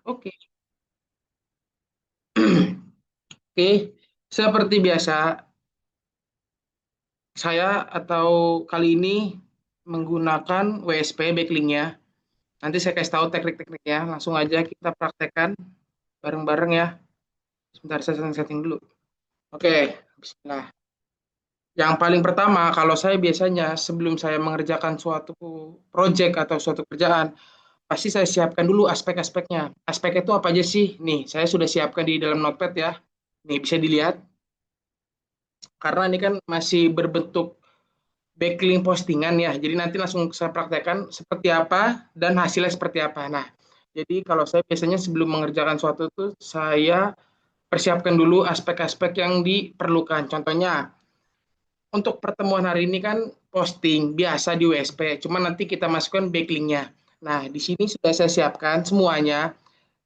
Oke. Oke, seperti biasa, saya atau kali ini menggunakan WSP backlink-nya. Nanti saya kasih tahu teknik-tekniknya. Langsung aja kita praktekkan bareng-bareng ya. Sebentar, saya setting-setting dulu. Oke, bismillah. Yang paling pertama, kalau saya biasanya sebelum saya mengerjakan suatu project atau suatu kerjaan, pasti saya siapkan dulu aspek-aspeknya. Aspek itu apa aja sih? Nih, saya sudah siapkan di dalam notepad ya. Nih, bisa dilihat. Karena ini kan masih berbentuk backlink postingan ya. Jadi nanti langsung saya praktekkan seperti apa dan hasilnya seperti apa. Nah, jadi kalau saya biasanya sebelum mengerjakan suatu itu, saya persiapkan dulu aspek-aspek yang diperlukan. Contohnya, untuk pertemuan hari ini kan posting biasa di WSP, cuma nanti kita masukkan backlinknya. Nah, di sini sudah saya siapkan semuanya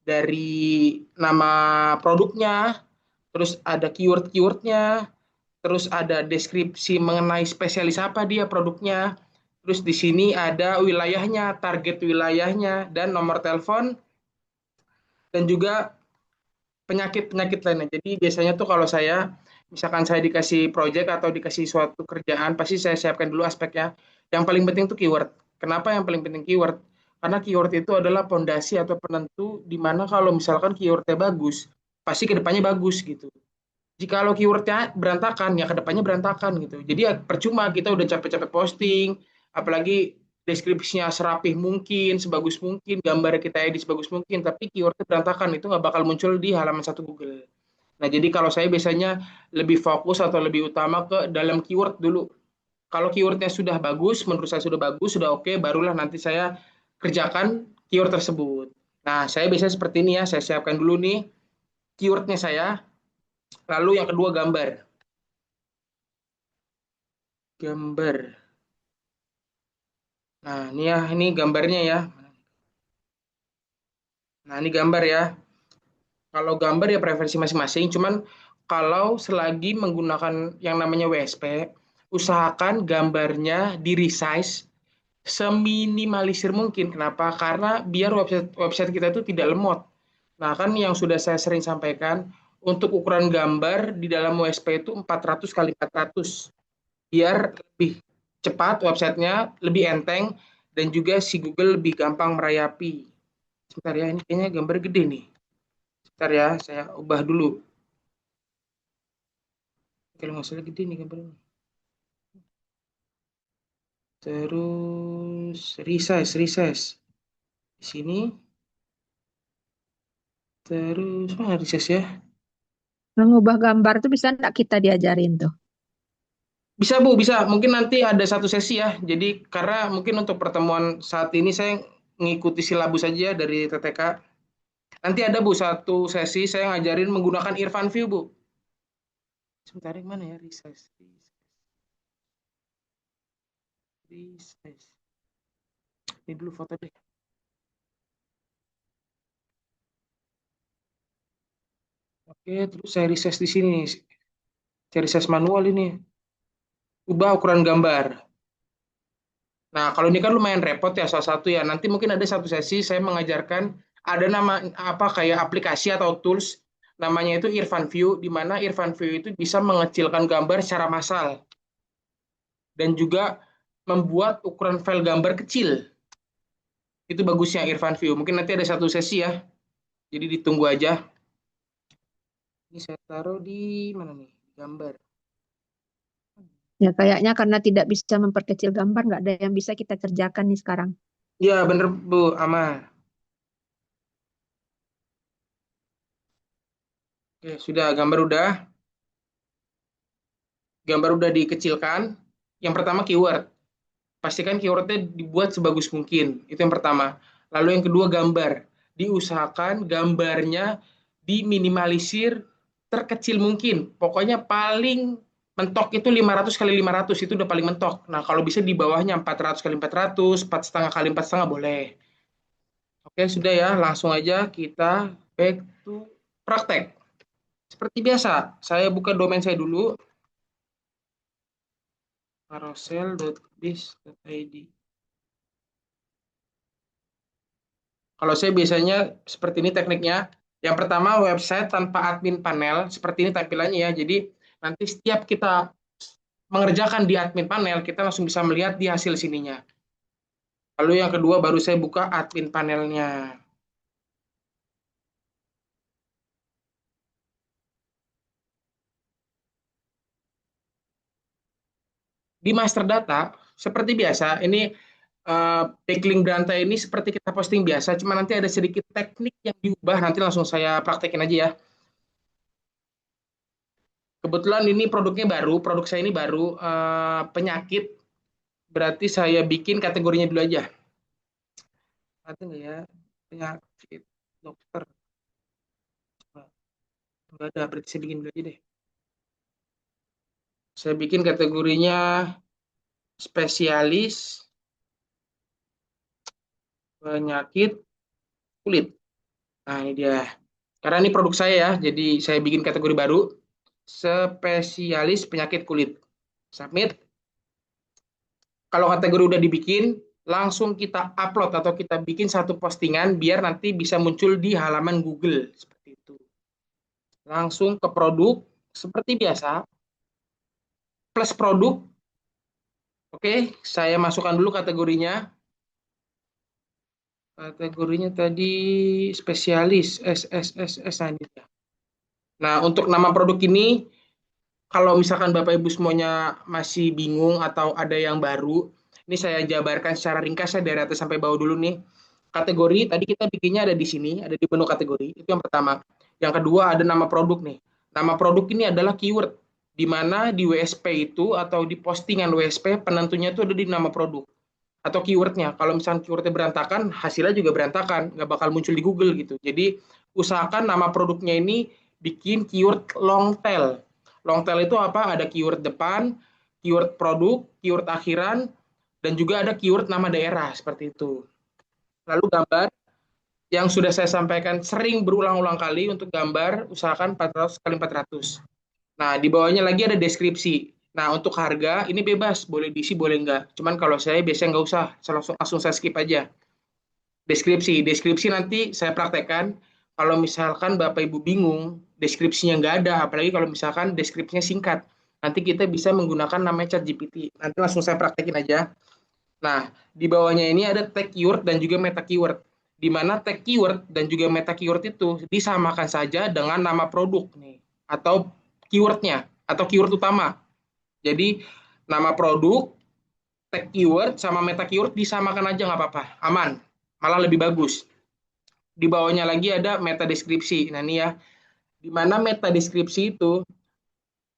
dari nama produknya, terus ada keyword-keywordnya, terus ada deskripsi mengenai spesialis apa dia produknya, terus di sini ada wilayahnya, target wilayahnya, dan nomor telepon, dan juga penyakit-penyakit lainnya. Jadi biasanya tuh kalau saya, misalkan saya dikasih project atau dikasih suatu kerjaan, pasti saya siapkan dulu aspeknya. Yang paling penting tuh keyword. Kenapa yang paling penting keyword? Karena keyword itu adalah pondasi atau penentu di mana kalau misalkan keywordnya bagus, pasti kedepannya bagus gitu. Jika kalau keywordnya berantakan, ya kedepannya berantakan gitu. Jadi ya percuma kita udah capek-capek posting, apalagi deskripsinya serapih mungkin, sebagus mungkin, gambar kita edit sebagus mungkin, tapi keywordnya berantakan, itu nggak bakal muncul di halaman satu Google. Nah, jadi kalau saya biasanya lebih fokus atau lebih utama ke dalam keyword dulu. Kalau keywordnya sudah bagus, menurut saya sudah bagus, sudah oke, barulah nanti saya kerjakan keyword tersebut. Nah, saya biasanya seperti ini ya, saya siapkan dulu nih keywordnya saya, lalu yang kedua gambar. Gambar. Nah, ini ya, ini gambarnya ya. Nah, ini gambar ya. Kalau gambar ya preferensi masing-masing, cuman kalau selagi menggunakan yang namanya WSP, usahakan gambarnya di resize seminimalisir mungkin. Kenapa? Karena biar website website kita itu tidak lemot. Nah, kan yang sudah saya sering sampaikan, untuk ukuran gambar di dalam WSP itu 400 kali 400 biar lebih cepat websitenya, lebih enteng, dan juga si Google lebih gampang merayapi. Sebentar ya, ini kayaknya gambar gede nih. Sebentar ya, saya ubah dulu. Kalau nggak salah gede nih gambarnya. Terus resize, resize. Di sini, terus mana resize ya? Mengubah gambar tuh bisa enggak kita diajarin tuh? Bisa Bu, bisa. Mungkin nanti ada satu sesi ya. Jadi karena mungkin untuk pertemuan saat ini saya mengikuti silabus saja dari TTK. Nanti ada Bu satu sesi saya ngajarin menggunakan Irfan View Bu. Sebentar yang mana ya resize, resize. Ini dulu foto deh. Oke, terus saya resize di sini. Saya resize manual ini. Ubah ukuran gambar. Nah, kalau ini kan lumayan repot ya salah satu ya. Nanti mungkin ada satu sesi saya mengajarkan ada nama apa kayak aplikasi atau tools namanya itu Irfan View di mana Irfan View itu bisa mengecilkan gambar secara massal dan juga membuat ukuran file gambar kecil. Itu bagusnya Irfan View. Mungkin nanti ada satu sesi ya. Jadi ditunggu aja. Ini saya taruh di mana nih? Gambar. Ya kayaknya karena tidak bisa memperkecil gambar, nggak ada yang bisa kita kerjakan nih sekarang. Ya, bener Bu Ama. Oke, sudah gambar udah. Gambar udah dikecilkan. Yang pertama keyword. Pastikan keywordnya dibuat sebagus mungkin. Itu yang pertama. Lalu yang kedua gambar. Diusahakan gambarnya diminimalisir terkecil mungkin. Pokoknya paling mentok itu 500 kali 500 itu udah paling mentok. Nah, kalau bisa di bawahnya 400 kali 400, 4,5 kali 4,5 boleh. Oke, sudah ya. Langsung aja kita back to praktek. Seperti biasa, saya buka domain saya dulu, carousel.biz.id. Kalau saya biasanya seperti ini tekniknya. Yang pertama website tanpa admin panel, seperti ini tampilannya ya. Jadi nanti setiap kita mengerjakan di admin panel, kita langsung bisa melihat di hasil sininya. Lalu yang kedua baru saya buka admin panelnya. Di master data, seperti biasa, ini backlink berantai ini seperti kita posting biasa, cuma nanti ada sedikit teknik yang diubah, nanti langsung saya praktekin aja ya. Kebetulan ini produknya baru, produk saya ini baru, penyakit, berarti saya bikin kategorinya dulu aja. Ada nggak ya penyakit dokter? Nggak ada, berarti saya bikin dulu aja deh. Saya bikin kategorinya spesialis penyakit kulit. Nah, ini dia. Karena ini produk saya ya, jadi saya bikin kategori baru, spesialis penyakit kulit. Submit. Kalau kategori udah dibikin, langsung kita upload atau kita bikin satu postingan biar nanti bisa muncul di halaman Google. Seperti itu. Langsung ke produk, seperti biasa, plus produk. Oke, saya masukkan dulu kategorinya. Kategorinya tadi spesialis, SSSS. Nah, ini dia. Nah, untuk nama produk ini, kalau misalkan Bapak Ibu semuanya masih bingung atau ada yang baru, ini saya jabarkan secara ringkas ya dari atas sampai bawah dulu nih. Kategori tadi kita bikinnya ada di sini, ada di menu kategori. Itu yang pertama. Yang kedua ada nama produk nih. Nama produk ini adalah keyword, di mana di WSP itu atau di postingan WSP penentunya itu ada di nama produk atau keywordnya. Kalau misalnya keywordnya berantakan, hasilnya juga berantakan, nggak bakal muncul di Google gitu. Jadi usahakan nama produknya ini bikin keyword long tail. Long tail itu apa? Ada keyword depan, keyword produk, keyword akhiran, dan juga ada keyword nama daerah seperti itu. Lalu gambar yang sudah saya sampaikan sering berulang-ulang kali untuk gambar usahakan 400 kali 400. Nah, di bawahnya lagi ada deskripsi. Nah, untuk harga ini bebas, boleh diisi, boleh enggak. Cuman kalau saya biasanya nggak usah, saya langsung saya skip aja. Deskripsi nanti saya praktekkan. Kalau misalkan Bapak Ibu bingung, deskripsinya nggak ada, apalagi kalau misalkan deskripsinya singkat. Nanti kita bisa menggunakan namanya ChatGPT. Nanti langsung saya praktekin aja. Nah, di bawahnya ini ada tag keyword dan juga meta keyword. Di mana tag keyword dan juga meta keyword itu disamakan saja dengan nama produk nih atau keywordnya atau keyword utama. Jadi nama produk, tag keyword sama meta keyword disamakan aja nggak apa-apa, aman, malah lebih bagus. Di bawahnya lagi ada meta deskripsi. Nah ini ya, di mana meta deskripsi itu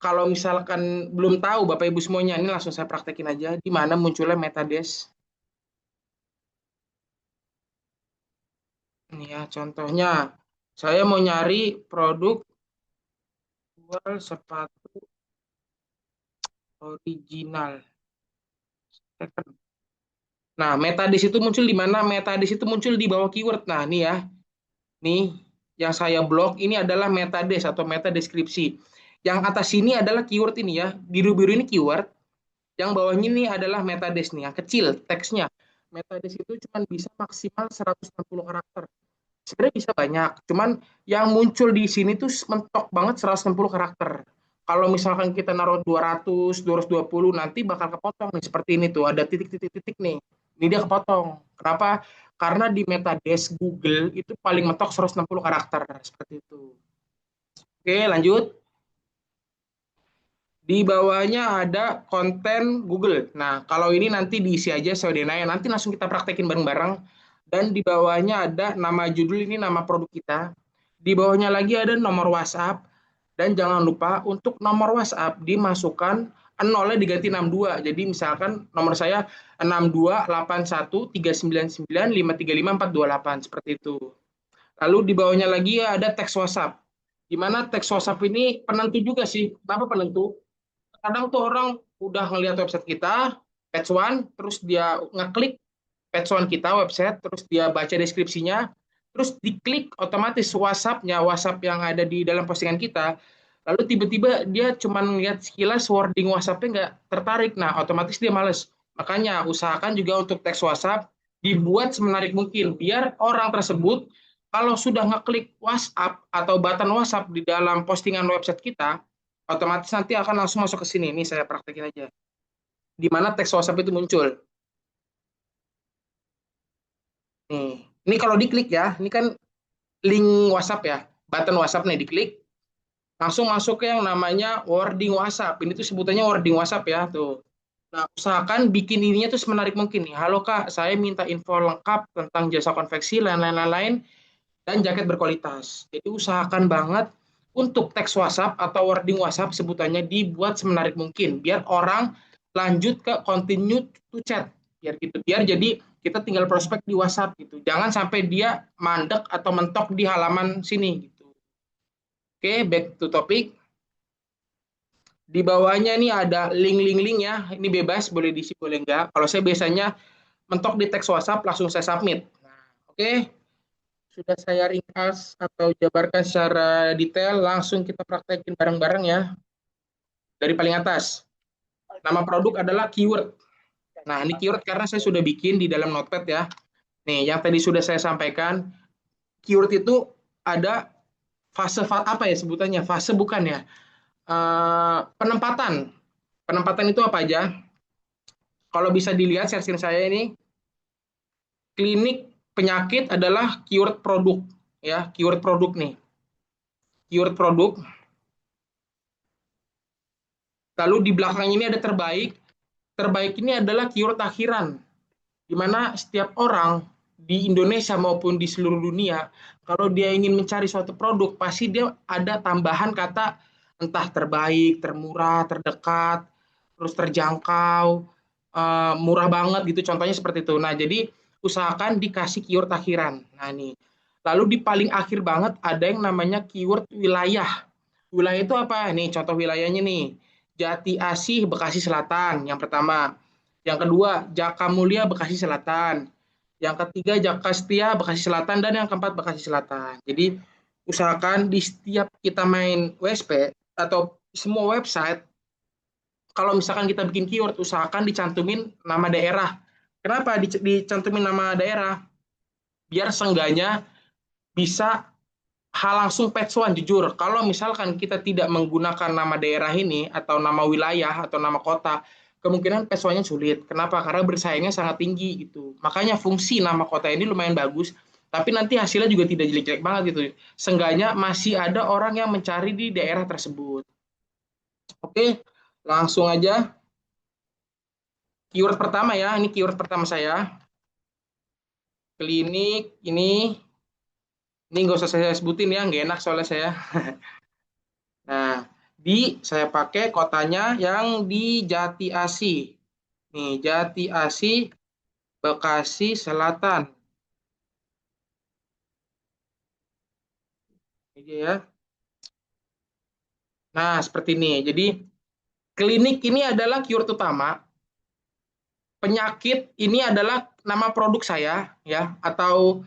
kalau misalkan belum tahu Bapak Ibu semuanya, ini langsung saya praktekin aja di mana munculnya meta des. Ini ya contohnya, saya mau nyari produk jual sepatu original. Nah, metadis itu muncul di mana? Metadis itu muncul di bawah keyword. Nah, ini ya. Nih, yang saya blok ini adalah metadis atau meta deskripsi. Yang atas ini adalah keyword ini ya. Biru-biru ini keyword. Yang bawahnya ini adalah metadis nih, yang kecil teksnya. Metadis itu cuma bisa maksimal 160 karakter. Sebenarnya bisa banyak, cuman yang muncul di sini tuh mentok banget 160 karakter. Kalau misalkan kita naruh 200, 220 nanti bakal kepotong nih seperti ini tuh, ada titik-titik-titik nih. Ini dia kepotong. Kenapa? Karena di metadesc Google itu paling mentok 160 karakter seperti itu. Oke, lanjut. Di bawahnya ada konten Google. Nah, kalau ini nanti diisi aja sesuai nanti langsung kita praktekin bareng-bareng. Dan di bawahnya ada nama judul, ini nama produk kita. Di bawahnya lagi ada nomor WhatsApp. Dan jangan lupa untuk nomor WhatsApp dimasukkan nolnya diganti 62. Jadi misalkan nomor saya 62813995354428 seperti itu. Lalu di bawahnya lagi ada teks WhatsApp. Di mana teks WhatsApp ini penentu juga sih. Kenapa penentu? Kadang tuh orang udah ngelihat website kita, page one, terus dia ngeklik page one kita website, terus dia baca deskripsinya, terus diklik otomatis WhatsApp-nya, WhatsApp yang ada di dalam postingan kita, lalu tiba-tiba dia cuma ngeliat sekilas wording WhatsApp-nya nggak tertarik, nah otomatis dia males. Makanya usahakan juga untuk teks WhatsApp dibuat semenarik mungkin biar orang tersebut kalau sudah ngeklik WhatsApp atau button WhatsApp di dalam postingan website kita, otomatis nanti akan langsung masuk ke sini. Ini saya praktekin aja. Di mana teks WhatsApp itu muncul. Nih, ini kalau diklik ya, ini kan link WhatsApp ya, button WhatsApp nih diklik, langsung masuk ke yang namanya wording WhatsApp. Ini tuh sebutannya wording WhatsApp ya, tuh. Nah, usahakan bikin ininya tuh semenarik mungkin nih. Halo Kak, saya minta info lengkap tentang jasa konveksi, lain-lain, dan jaket berkualitas. Jadi usahakan banget untuk teks WhatsApp atau wording WhatsApp sebutannya dibuat semenarik mungkin biar orang lanjut ke continue to chat biar gitu biar jadi kita tinggal prospek di WhatsApp gitu jangan sampai dia mandek atau mentok di halaman sini gitu. Oke, back to topic. Di bawahnya ini ada link ya, ini bebas boleh diisi boleh enggak. Kalau saya biasanya mentok di teks WhatsApp langsung saya submit. Nah, oke, sudah saya ringkas atau jabarkan secara detail, langsung kita praktekin bareng-bareng ya. Dari paling atas, nama produk adalah keyword. Nah, ini keyword karena saya sudah bikin di dalam notepad ya. Nih, yang tadi sudah saya sampaikan, keyword itu ada fase apa ya sebutannya? Fase bukan ya? Penempatan. Penempatan itu apa aja? Kalau bisa dilihat share screen saya ini, klinik penyakit adalah keyword produk ya, keyword produk nih. Keyword produk. Lalu di belakang ini ada terbaik. Terbaik ini adalah keyword akhiran, di mana setiap orang di Indonesia maupun di seluruh dunia, kalau dia ingin mencari suatu produk, pasti dia ada tambahan kata entah terbaik, termurah, terdekat, terus terjangkau, murah banget gitu. Contohnya seperti itu. Nah, jadi usahakan dikasih keyword akhiran. Nah, ini. Lalu di paling akhir banget ada yang namanya keyword wilayah. Wilayah itu apa? Nih, contoh wilayahnya nih. Jati Asih, Bekasi Selatan, yang pertama. Yang kedua, Jaka Mulia, Bekasi Selatan. Yang ketiga, Jaka Setia, Bekasi Selatan. Dan yang keempat, Bekasi Selatan. Jadi, usahakan di setiap kita main WSP atau semua website, kalau misalkan kita bikin keyword, usahakan dicantumin nama daerah. Kenapa dicantumin nama daerah? Biar seenggaknya bisa hal langsung page one jujur. Kalau misalkan kita tidak menggunakan nama daerah ini atau nama wilayah atau nama kota, kemungkinan page one-nya sulit. Kenapa? Karena bersaingnya sangat tinggi gitu. Makanya fungsi nama kota ini lumayan bagus, tapi nanti hasilnya juga tidak jelek-jelek banget gitu. Seenggaknya masih ada orang yang mencari di daerah tersebut. Oke, langsung aja. Keyword pertama ya, ini keyword pertama saya. Klinik ini nggak usah saya sebutin ya, nggak enak soalnya saya. Nah, saya pakai kotanya yang di Jati Asih. Nih, Jati Asih, Bekasi Selatan. Ini ya. Nah, seperti ini. Jadi, klinik ini adalah keyword utama. Penyakit ini adalah nama produk saya ya atau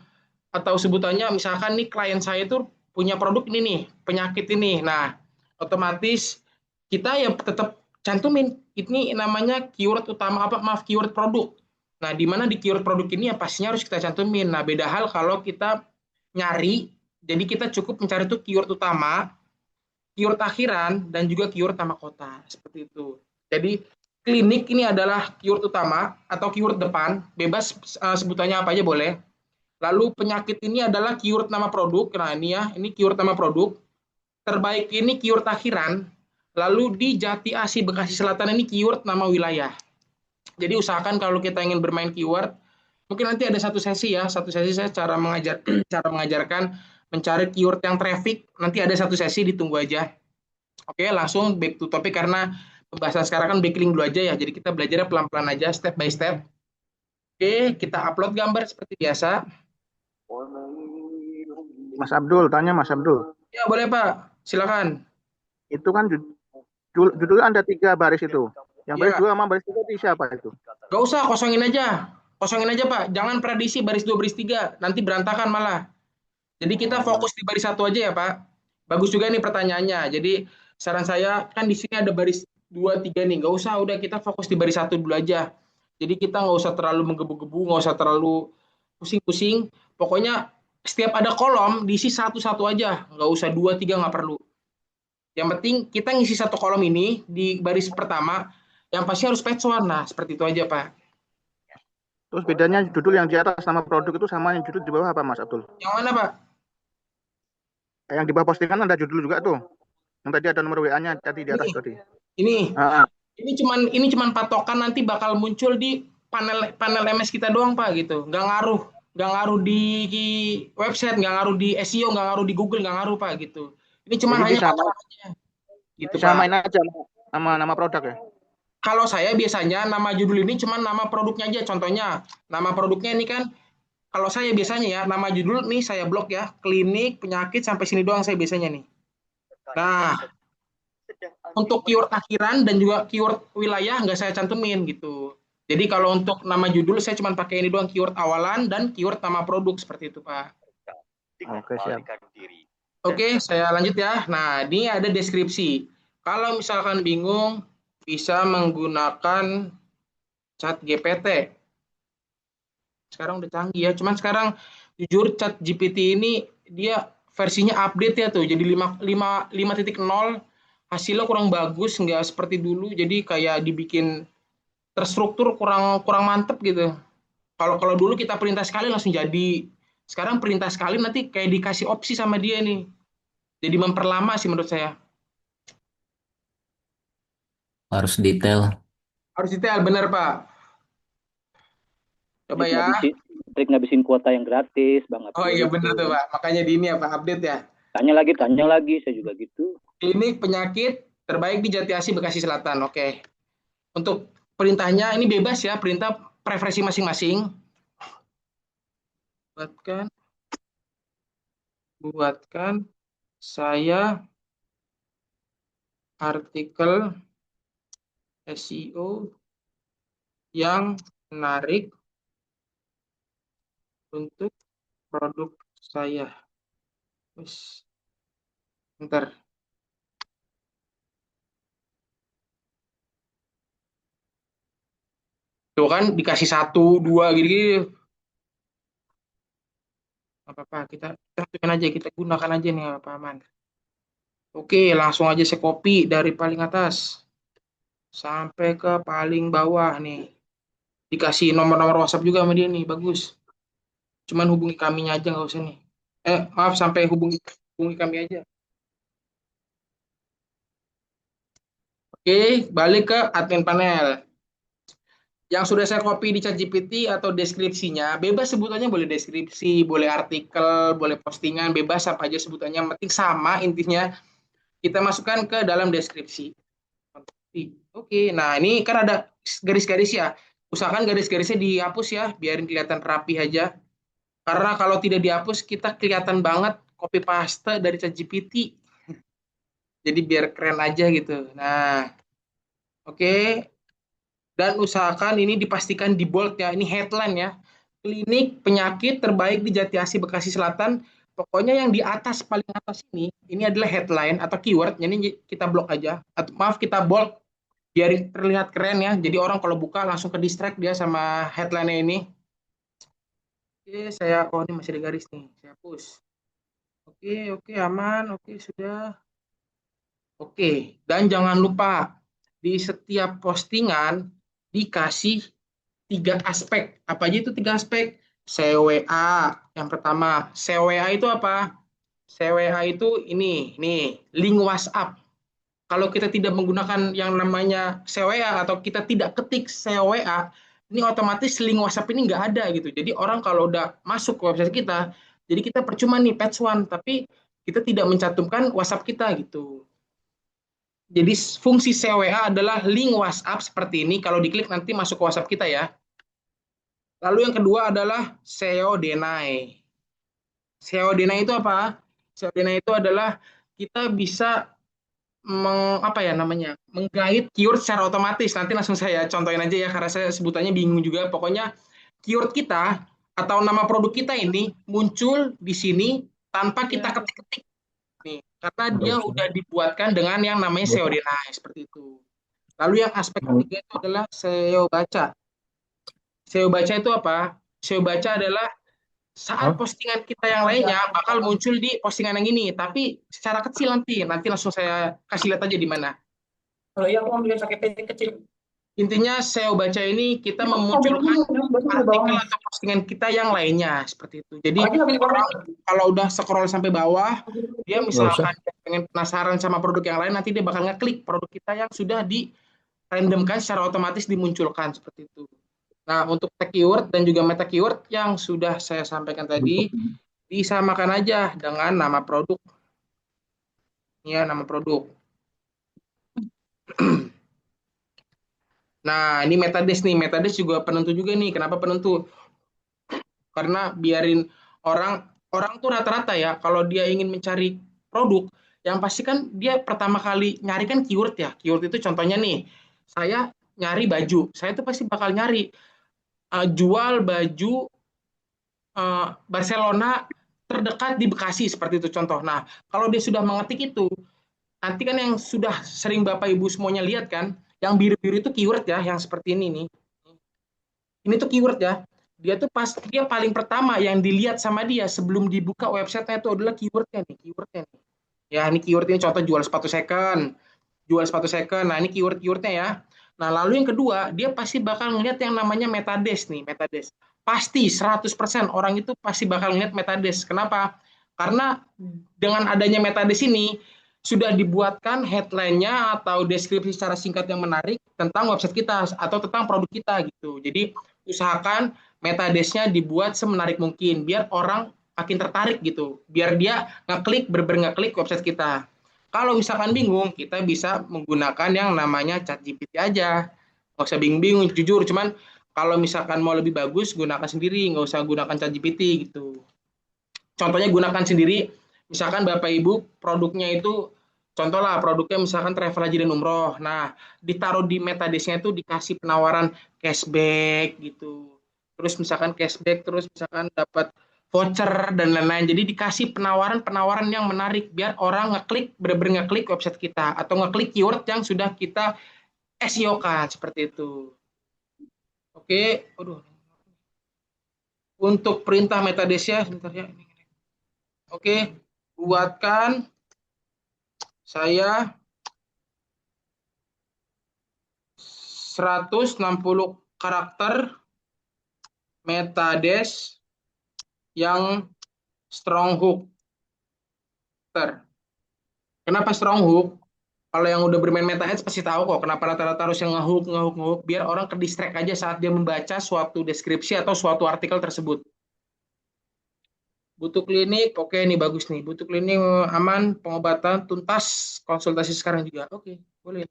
sebutannya misalkan nih klien saya itu punya produk ini nih, penyakit ini. Nah, otomatis kita ya tetap cantumin ini namanya keyword utama apa maaf keyword produk. Nah, di mana di keyword produk ini ya pastinya harus kita cantumin. Nah, beda hal kalau kita nyari, jadi kita cukup mencari itu keyword utama, keyword akhiran, dan juga keyword nama kota. Seperti itu. Jadi, klinik ini adalah keyword utama atau keyword depan, bebas sebutannya apa aja boleh. Lalu penyakit ini adalah keyword nama produk. Nah, ini ya, ini keyword nama produk. Terbaik ini keyword akhiran. Lalu di Jati Asih Bekasi Selatan ini keyword nama wilayah. Jadi usahakan kalau kita ingin bermain keyword, mungkin nanti ada satu sesi ya, satu sesi saya cara mengajarkan mencari keyword yang traffic. Nanti ada satu sesi, ditunggu aja. Oke, langsung back to topic karena pembahasan sekarang kan backlink dulu aja ya. Jadi kita belajarnya pelan-pelan aja, step by step. Oke, kita upload gambar seperti biasa. Mas Abdul, tanya Mas Abdul. Ya, boleh Pak. Silakan. Itu kan judulnya ada 3 baris itu. Yang baris Ya. 2 sama baris 3 itu siapa itu? Gak usah, kosongin aja. Kosongin aja Pak. Jangan prediksi baris 2, baris 3. Nanti berantakan malah. Jadi kita fokus di baris 1 aja ya Pak. Bagus juga nih pertanyaannya. Jadi saran saya, kan di sini ada baris 2, 3 nih. Gak usah, udah kita fokus di baris 1 dulu aja. Jadi kita nggak usah terlalu menggebu-gebu, nggak usah terlalu pusing-pusing. Pokoknya setiap ada kolom diisi satu-satu aja, nggak usah dua tiga, nggak perlu. Yang penting kita ngisi satu kolom ini di baris pertama, yang pasti harus page one. Nah, seperti itu aja, Pak. Terus bedanya judul yang di atas nama produk itu sama yang judul di bawah apa, Mas Abdul? Yang mana, Pak? Yang di bawah postingan ada judul juga tuh. Yang tadi ada nomor WA-nya tadi di atas Ini, tadi. ini, Ah, ah. ini cuman patokan nanti bakal muncul di panel panel MS kita doang, Pak, gitu. Nggak ngaruh di website, nggak ngaruh di SEO, nggak ngaruh di Google, nggak ngaruh, Pak, gitu. Ini cuma Jadi hanya patokan aja, gitu, bisa Pak. main aja sama nama produk ya. Kalau saya biasanya nama judul ini cuma nama produknya aja. Contohnya, nama produknya ini kan, kalau saya biasanya ya, nama judul nih saya blok ya, klinik, penyakit, sampai sini doang saya biasanya nih. Nah, untuk keyword akhiran dan juga keyword wilayah nggak saya cantumin gitu. Jadi kalau untuk nama judul saya cuma pakai ini doang, keyword awalan dan keyword nama produk, seperti itu, Pak. Oke, siap. Oke, saya lanjut ya. Nah, ini ada deskripsi. Kalau misalkan bingung, bisa menggunakan Chat GPT. Sekarang udah canggih ya. Cuman sekarang jujur Chat GPT ini dia versinya update ya tuh. Jadi 5.0 hasilnya kurang bagus, nggak seperti dulu. Jadi kayak dibikin terstruktur kurang kurang mantep gitu. Kalau kalau dulu kita perintah sekali langsung jadi. Sekarang perintah sekali nanti kayak dikasih opsi sama dia nih. Jadi memperlama sih menurut saya. Harus detail. Harus detail bener, Pak. Coba Trik ya. ngabisin, trik ngabisin kuota yang gratis, Bang Oh Abdul iya itu. bener tuh, Pak. Makanya di ini ya, Pak, update ya. Tanya lagi, saya juga gitu. Klinik penyakit terbaik di Jati Asih, Bekasi Selatan. Oke. Untuk perintahnya ini bebas ya, perintah preferensi masing-masing. Buatkan saya artikel SEO yang menarik untuk produk saya. Wes, bentar. Tuh kan dikasih satu, dua gitu. Apa-apa, kita tentuin aja, kita gunakan aja nih, apa aman. Oke, langsung aja saya copy dari paling atas sampai ke paling bawah nih. Dikasih nomor-nomor WhatsApp juga sama dia nih, bagus. Cuman hubungi kaminya aja, nggak usah nih. Maaf, sampai hubungi kami aja. Oke, balik ke admin panel. Yang sudah saya copy di ChatGPT atau deskripsinya, bebas sebutannya, boleh deskripsi, boleh artikel, boleh postingan, bebas apa aja sebutannya, yang penting sama intinya kita masukkan ke dalam deskripsi. Oke, nah ini kan ada garis-garis ya. Usahakan garis-garisnya dihapus ya, biarin kelihatan rapi aja. Karena kalau tidak dihapus, kita kelihatan banget copy paste dari ChatGPT. Jadi biar keren aja gitu. Nah, oke. Dan usahakan ini dipastikan di bold ya. Ini headline ya. Klinik penyakit terbaik di Jati Asih, Bekasi Selatan. Pokoknya yang di atas, paling atas ini adalah headline atau keyword. Jadi kita blok aja. Atau maaf, kita bold biar terlihat keren ya. Jadi orang kalau buka langsung ke distract dia sama headline-nya ini. Oke, ini masih ada garis nih. Saya hapus. Oke, aman. Oke, sudah. Oke, dan jangan lupa di setiap postingan dikasih 3 aspek. Apa aja itu 3 aspek? CWA yang pertama. CWA itu apa? CWA itu ini, nih, link WhatsApp. Kalau kita tidak menggunakan yang namanya CWA atau kita tidak ketik CWA, ini otomatis link WhatsApp ini nggak ada gitu. Jadi orang kalau udah masuk ke website kita, jadi kita percuma nih page one, tapi kita tidak mencantumkan WhatsApp kita gitu. Jadi fungsi CWA adalah link WhatsApp seperti ini. Kalau diklik nanti masuk ke WhatsApp kita ya. Lalu yang kedua adalah SEO deny. SEO deny itu apa? SEO deny itu adalah kita bisa apa ya namanya? Menggait keyword secara otomatis. Nanti langsung saya contohin aja ya karena saya sebutannya bingung juga. Pokoknya keyword kita atau nama produk kita ini muncul di sini tanpa kita ketik-ketik nih. Karena dia udah dibuatkan dengan yang namanya SEO deny seperti itu. Lalu yang aspek ketiga itu adalah SEO baca. SEO baca itu apa? SEO baca adalah saat postingan kita yang lainnya bakal muncul di postingan yang ini, tapi secara kecil nanti langsung saya kasih lihat aja di mana. Kalau iya aku ambil sakit kecil. Intinya SEO baca ini kita memunculkan artikel atau postingan kita yang lainnya seperti itu. Jadi orang kalau udah scroll sampai bawah, dia misalkan pengen penasaran sama produk yang lain, nanti dia bakal ngeklik produk kita yang sudah di randomkan secara otomatis dimunculkan seperti itu. Nah, untuk tag keyword dan juga meta keyword yang sudah saya sampaikan tadi, disamakan aja dengan nama produk. Ya, nama produk. Nah, ini metadesc nih. Metadesc juga penentu juga nih. Kenapa penentu? Karena biarin orang tuh rata-rata ya, kalau dia ingin mencari produk, yang pasti kan dia pertama kali nyari kan keyword ya. Keyword itu contohnya nih, saya nyari baju. Saya tuh pasti bakal nyari jual baju Barcelona terdekat di Bekasi seperti itu contoh. Nah, kalau dia sudah mengetik itu, nanti kan yang sudah sering Bapak Ibu semuanya lihat kan, yang biru-biru itu keyword ya, yang seperti ini nih. Ini tuh keyword ya. Dia paling pertama yang dilihat sama dia sebelum dibuka websitenya itu adalah keywordnya nih, keywordnya nih. Ya, ini keywordnya contoh jual sepatu second, jual sepatu second. Nah, ini keywordnya ya. Nah, lalu yang kedua, dia pasti bakal ngelihat yang namanya metadesc nih, metadesc. Pasti 100% orang itu pasti bakal ngelihat metadesc. Kenapa? Karena dengan adanya metadesc ini sudah dibuatkan headline-nya atau deskripsi secara singkat yang menarik tentang website kita atau tentang produk kita gitu. Jadi usahakan metadesc-nya dibuat semenarik mungkin biar orang makin tertarik gitu. Biar dia bener-bener ngeklik website kita. Kalau misalkan bingung, kita bisa menggunakan yang namanya ChatGPT aja. Nggak usah bingung-bingung, jujur. Cuman kalau misalkan mau lebih bagus, gunakan sendiri. Nggak usah gunakan ChatGPT gitu. Contohnya gunakan sendiri. Misalkan Bapak Ibu produknya itu, contoh lah produknya misalkan travel haji dan umroh. Nah, ditaruh di metadesknya itu dikasih penawaran cashback gitu. Terus misalkan cashback, terus misalkan dapat voucher dan lain-lain. Jadi dikasih penawaran-penawaran yang menarik biar orang bener-bener ngeklik website kita atau ngeklik keyword yang sudah kita SEO-kan seperti itu. Oke, aduh. Untuk perintah metadesc ya, sebentar ya. Oke, buatkan saya 160 karakter metadesc yang strong hook. Kenapa strong hook? Kalau yang udah bermain meta ads pasti tahu kok kenapa rata-rata harus yang ngehook biar orang ke-distract aja saat dia membaca suatu deskripsi atau suatu artikel tersebut. Butuh klinik, oke nih bagus nih. Butuh klinik aman, pengobatan tuntas, konsultasi sekarang juga. Oke, boleh.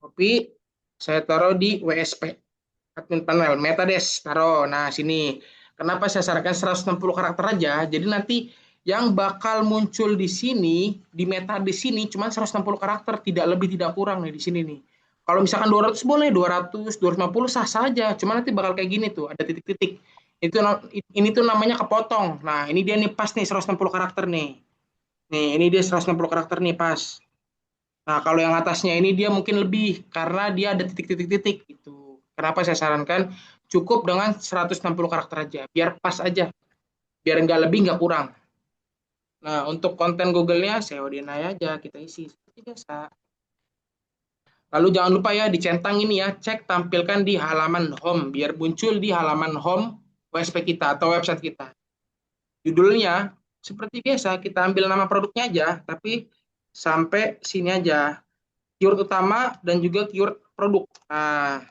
Tapi saya taruh di WSP, admin panel, metadesc, taruh. Nah, sini. Kenapa saya sarankan 160 karakter aja? Jadi nanti yang bakal muncul di sini, di metadesc sini cuma 160 karakter, tidak lebih tidak kurang nih di sini nih. Kalau misalkan 200 boleh, 200, 250 sah saja. Cuma nanti bakal kayak gini tuh, ada titik-titik. Ini tuh namanya kepotong. Nah, ini dia nih pas nih 160 karakter nih. Nih, ini dia 160 karakter nih pas. Nah, kalau yang atasnya ini dia mungkin lebih karena dia ada titik-titik-titik gitu. Kenapa saya sarankan cukup dengan 160 karakter aja, biar pas aja. Biar nggak lebih, nggak kurang. Nah, untuk konten Google-nya SEO-DNA aja kita isi seperti biasa. Lalu jangan lupa ya dicentang ini ya, cek tampilkan di halaman home biar muncul di halaman home WSP kita atau website kita. Judulnya seperti biasa kita ambil nama produknya aja, tapi sampai sini aja. Keyword utama dan juga keyword produk. Nah,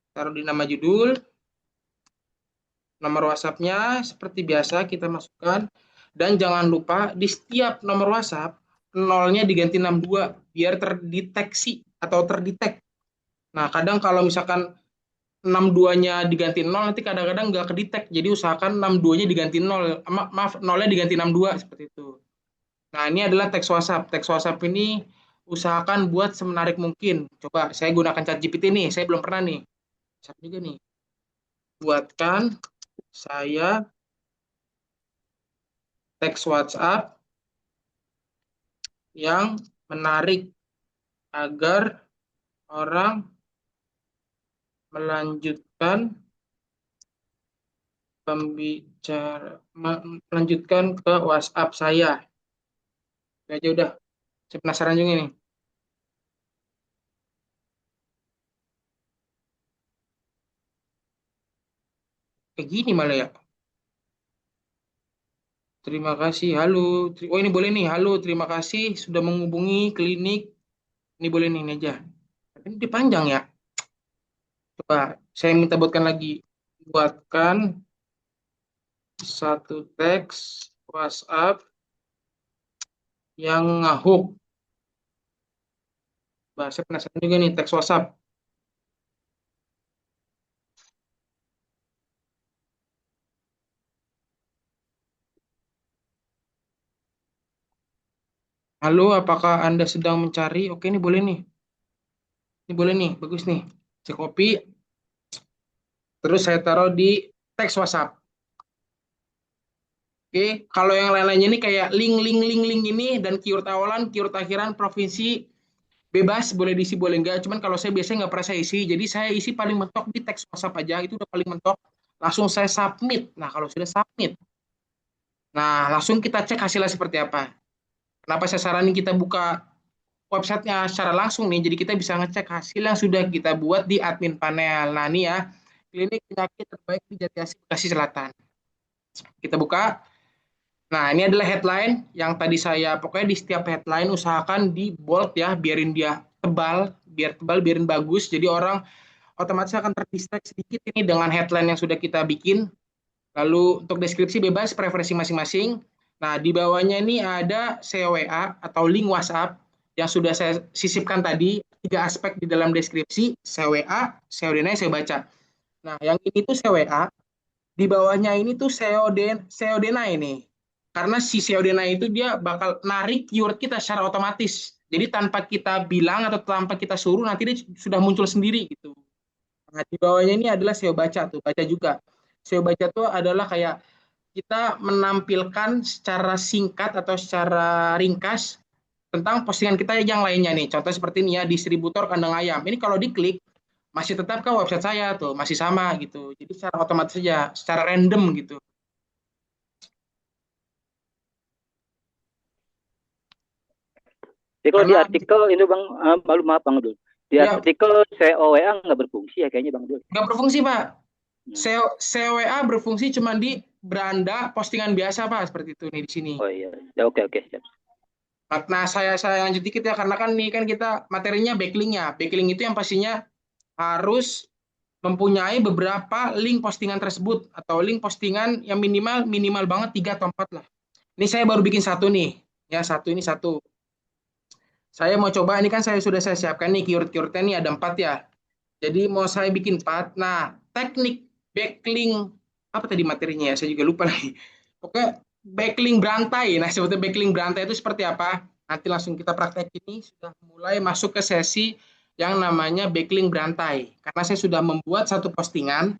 taruh di nama judul. Nomor WhatsApp-nya seperti biasa kita masukkan. Dan jangan lupa di setiap nomor WhatsApp, nolnya diganti 62 biar terdeteksi atau terdetek. Nah, kadang kalau misalkan 62-nya diganti 0, nanti kadang-kadang nggak kedetek. Jadi usahakan 62-nya diganti 0. Maaf, 0-nya diganti 62, seperti itu. Nah, ini adalah teks WhatsApp. Teks WhatsApp ini usahakan buat semenarik mungkin. Coba, saya gunakan ChatGPT nih. Saya belum pernah nih. WhatsApp juga nih. Buatkan saya teks WhatsApp yang menarik agar orang melanjutkan melanjutkan ke WhatsApp saya. Aja udah. Saya penasaran juga nih. Kayak gini malah ya. Terima kasih. Halo. Oh, ini boleh nih. Halo, terima kasih sudah menghubungi klinik. Ini boleh nih, ini aja. Tapi ini dipanjang ya. Coba saya minta buatkan lagi. Buatkan satu teks WhatsApp yang ngahuk. Saya penasaran juga nih teks WhatsApp. Halo, apakah Anda sedang mencari? Oke, ini boleh nih. Ini boleh nih, bagus nih. Saya copy, terus saya taruh di teks WhatsApp. Oke, kalau yang lain-lainnya ini kayak link ini dan keyword awalan, keyword akhiran, provinsi, bebas, boleh diisi, boleh enggak. Cuman kalau saya biasanya nggak pernah saya isi, jadi saya isi paling mentok di teks WhatsApp aja, itu udah paling mentok. Langsung saya submit. Nah, kalau sudah submit, nah langsung kita cek hasilnya seperti apa. Kenapa saya saranin kita buka websitenya secara langsung nih, jadi kita bisa ngecek hasil yang sudah kita buat di admin panel. Nah, ini ya, klinik penyakit terbaik di Jatiasi, Bekasi Selatan. Kita buka. Nah, ini adalah headline yang tadi saya, pokoknya di setiap headline usahakan di bold ya, biarin dia tebal, biarin bagus. Jadi orang otomatis akan terdistract sedikit ini dengan headline yang sudah kita bikin. Lalu untuk deskripsi bebas, preferensi masing-masing. Nah, di bawahnya ini ada COWA atau link WhatsApp yang sudah saya sisipkan tadi, 3 aspek di dalam deskripsi, COWA, CODNA, saya baca. Nah, yang ini tuh COWA, di bawahnya ini tuh CODNA ini. Karena si Seodena itu dia bakal narik keyword kita secara otomatis. Jadi tanpa kita bilang atau tanpa kita suruh, nanti dia sudah muncul sendiri gitu. Nah, di bawahnya ini adalah SEO baca tuh, baca juga. SEO baca tuh adalah kayak kita menampilkan secara singkat atau secara ringkas tentang postingan kita yang lainnya nih. Contoh seperti ini ya, distributor kandang ayam. Ini kalau diklik masih tetap ke website saya tuh, masih sama gitu. Jadi secara otomatis saja, secara random gitu. Jadi kalau di Karena artikel ini Bang, maaf Bang Dul. Di ya artikel COWA nggak berfungsi ya kayaknya Bang Dul. nggak berfungsi Pak. Hmm. CWA berfungsi cuma di beranda postingan biasa Pak, seperti itu nih di sini. Oh iya, ya, oke. Nah, saya lanjut dikit ya, karena kan nih kan kita materinya backlink ya. Backlink itu yang pastinya harus mempunyai beberapa link postingan tersebut atau link postingan yang minimal banget 3 atau 4 lah. Ini saya baru bikin satu nih, ya ini satu. Saya mau coba, ini kan sudah saya siapkan nih keyword-keywordnya nih ada 4 ya. Jadi mau saya bikin 4. Nah, teknik backlink apa tadi materinya ya? Saya juga lupa lagi. Oke, backlink berantai. Nah, sebetulnya backlink berantai itu seperti apa? Nanti langsung kita praktek ini sudah mulai masuk ke sesi yang namanya backlink berantai. Karena saya sudah membuat satu postingan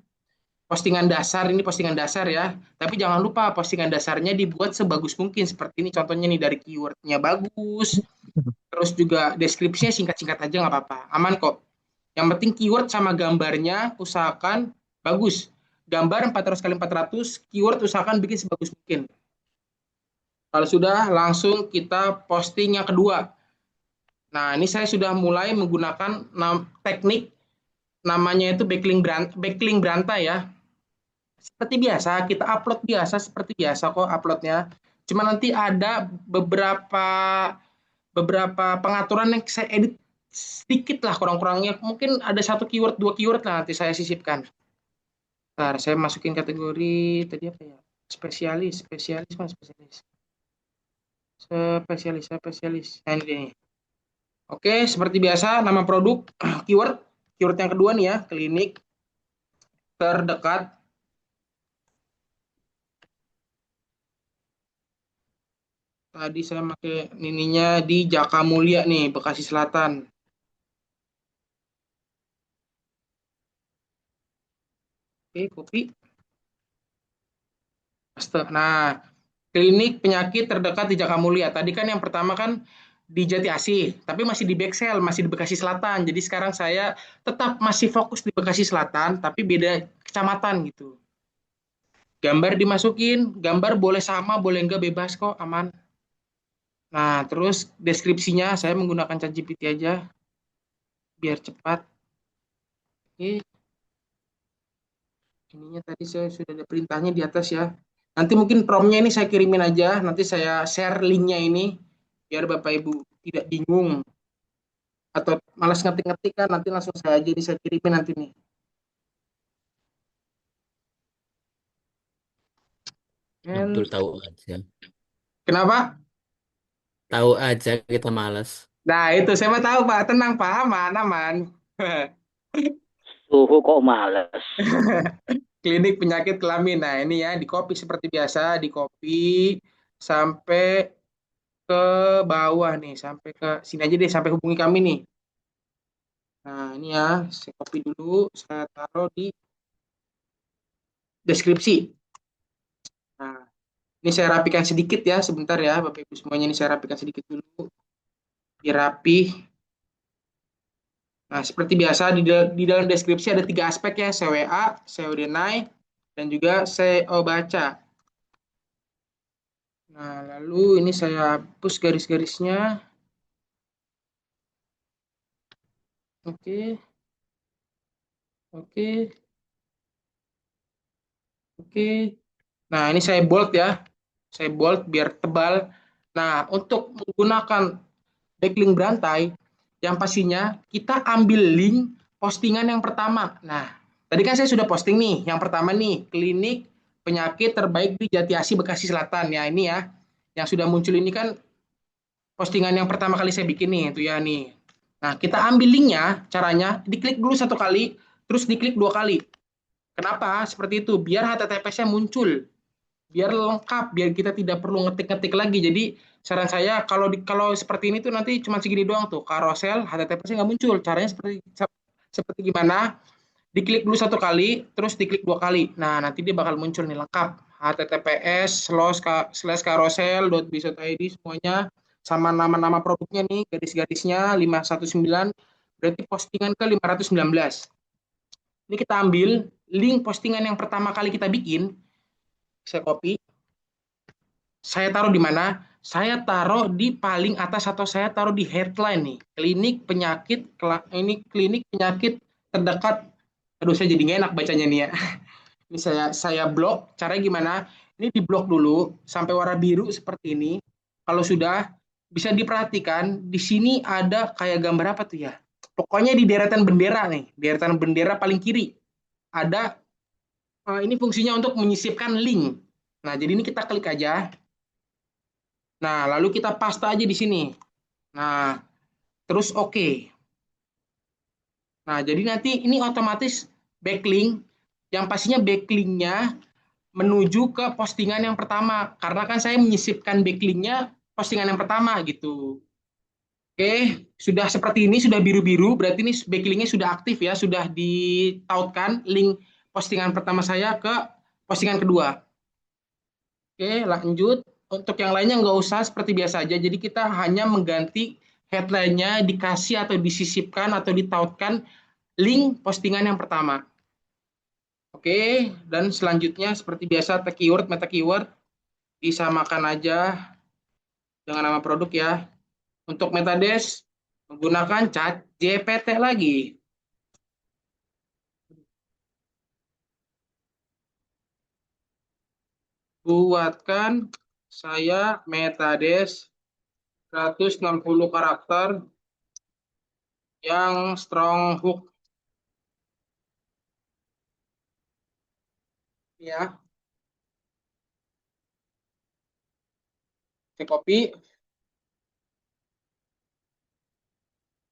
dasar, ini postingan dasar ya. Tapi jangan lupa postingan dasarnya dibuat sebagus mungkin seperti ini. Contohnya nih dari keywordnya bagus, terus juga deskripsinya singkat-singkat aja nggak apa-apa. Aman kok. Yang penting keyword sama gambarnya usahakan bagus. Gambar 400 kali 400, keyword usahakan bikin sebagus mungkin. Kalau sudah, langsung kita posting yang kedua. Nah, ini saya sudah mulai menggunakan teknik namanya itu backlink berantai ya. Seperti biasa, kita upload biasa, seperti biasa kok uploadnya. Cuma nanti ada beberapa pengaturan yang saya edit sedikit lah kurang-kurangnya. Mungkin ada 1 keyword, 2 keyword lah nanti saya sisipkan. Ntar saya masukin kategori tadi apa ya? Spesialis mana spesialis? Spesialis. Nah, ini dia nih. Oke, seperti biasa nama produk, keyword yang kedua nih ya, klinik terdekat. Tadi saya pakai nininya di Jaka Mulia nih, Bekasi Selatan. Oke, copy. Nah, klinik penyakit terdekat di Jaka Mulia. Tadi kan yang pertama kan di Jati Asih, tapi masih di Bexel, masih di Bekasi Selatan. Jadi sekarang saya tetap masih fokus di Bekasi Selatan, tapi beda kecamatan gitu. Gambar dimasukin, gambar boleh sama, boleh enggak, bebas kok, aman. Nah, terus deskripsinya saya menggunakan ChatGPT aja, biar cepat. Oke, ininya tadi saya sudah ada perintahnya di atas ya. Nanti mungkin promnya ini saya kirimin aja, nanti saya share linknya ini, biar Bapak Ibu tidak bingung. Atau malas ngetik-ngetik kan, nanti langsung saya aja ini saya kirimin nanti nih. Abdul And, tahu aja. kenapa? Tahu aja kita malas. Nah, itu saya mah tahu, Pak. Tenang, Pak. Aman, aman. Suhu kok males. Klinik penyakit kelamin. Nah, ini ya, di copy seperti biasa, di copy sampai ke bawah nih, sampai ke sini aja deh, sampai hubungi kami nih. Nah, ini ya, saya copy dulu, saya taruh di deskripsi. Nah, ini saya rapikan sedikit ya, sebentar ya, Bapak Ibu semuanya, ini saya rapikan sedikit dulu, biar rapi. Nah, seperti biasa di dalam deskripsi ada 3 aspek ya, SEO-WA, SEO-Denai, dan juga SEO baca. Nah, lalu ini saya hapus garis-garisnya. Oke, oke, oke. Nah, ini saya bold ya. Saya bold biar tebal. Nah, untuk menggunakan backlink berantai, yang pastinya kita ambil link postingan yang pertama. Nah, tadi kan saya sudah posting nih, yang pertama nih, klinik penyakit terbaik di Jati Asih Bekasi Selatan. Ya, ini ya, yang sudah muncul ini kan postingan yang pertama kali saya bikin nih, itu ya nih. Nah, kita ambil linknya, caranya diklik dulu 1 kali, terus diklik 2 kali. Kenapa? Seperti itu, biar HTTPS-nya muncul, biar lengkap, biar kita tidak perlu ngetik-ngetik lagi. Jadi saran saya kalau seperti ini tuh nanti cuma segini doang tuh, carousel HTTPS-nya nggak muncul. Caranya seperti gimana? Diklik dulu 1 kali, terus diklik 2 kali. Nah, nanti dia bakal muncul nih lengkap. https://carousel.biz.id semuanya sama nama-nama produknya nih, garis-garisnya 519, berarti postingan ke 519. Ini kita ambil link postingan yang pertama kali kita bikin, saya copy, saya taruh di mana? Saya taruh di paling atas atau saya taruh di headline nih. Klinik penyakit terdekat. Aduh, saya jadi nggak enak bacanya nih ya. Ini saya blok. Caranya gimana? Ini di blok dulu sampai warna biru seperti ini. Kalau sudah bisa diperhatikan di sini ada kayak gambar apa tuh ya? Pokoknya di deretan bendera nih, deretan bendera paling kiri ada ini fungsinya untuk menyisipkan link. Nah, jadi ini kita klik aja. Nah, lalu kita paste aja di sini. Nah, terus oke. Nah, jadi nanti ini otomatis backlink, yang pastinya backlinknya menuju ke postingan yang pertama. Karena kan saya menyisipkan backlinknya postingan yang pertama gitu. Oke, sudah seperti ini, sudah biru-biru, berarti ini backlinknya sudah aktif ya, sudah ditautkan link postingan pertama saya ke postingan kedua. Oke, lanjut. Untuk yang lainnya nggak usah seperti biasa aja. Jadi kita hanya mengganti headline-nya dikasih atau disisipkan atau ditautkan link postingan yang pertama. Oke, dan selanjutnya seperti biasa tag keyword, meta keyword disamakan aja dengan nama produk ya. Untuk metadesc menggunakan chat GPT lagi. Buatkan saya metadesc 160 karakter yang strong hook ya. Saya copy.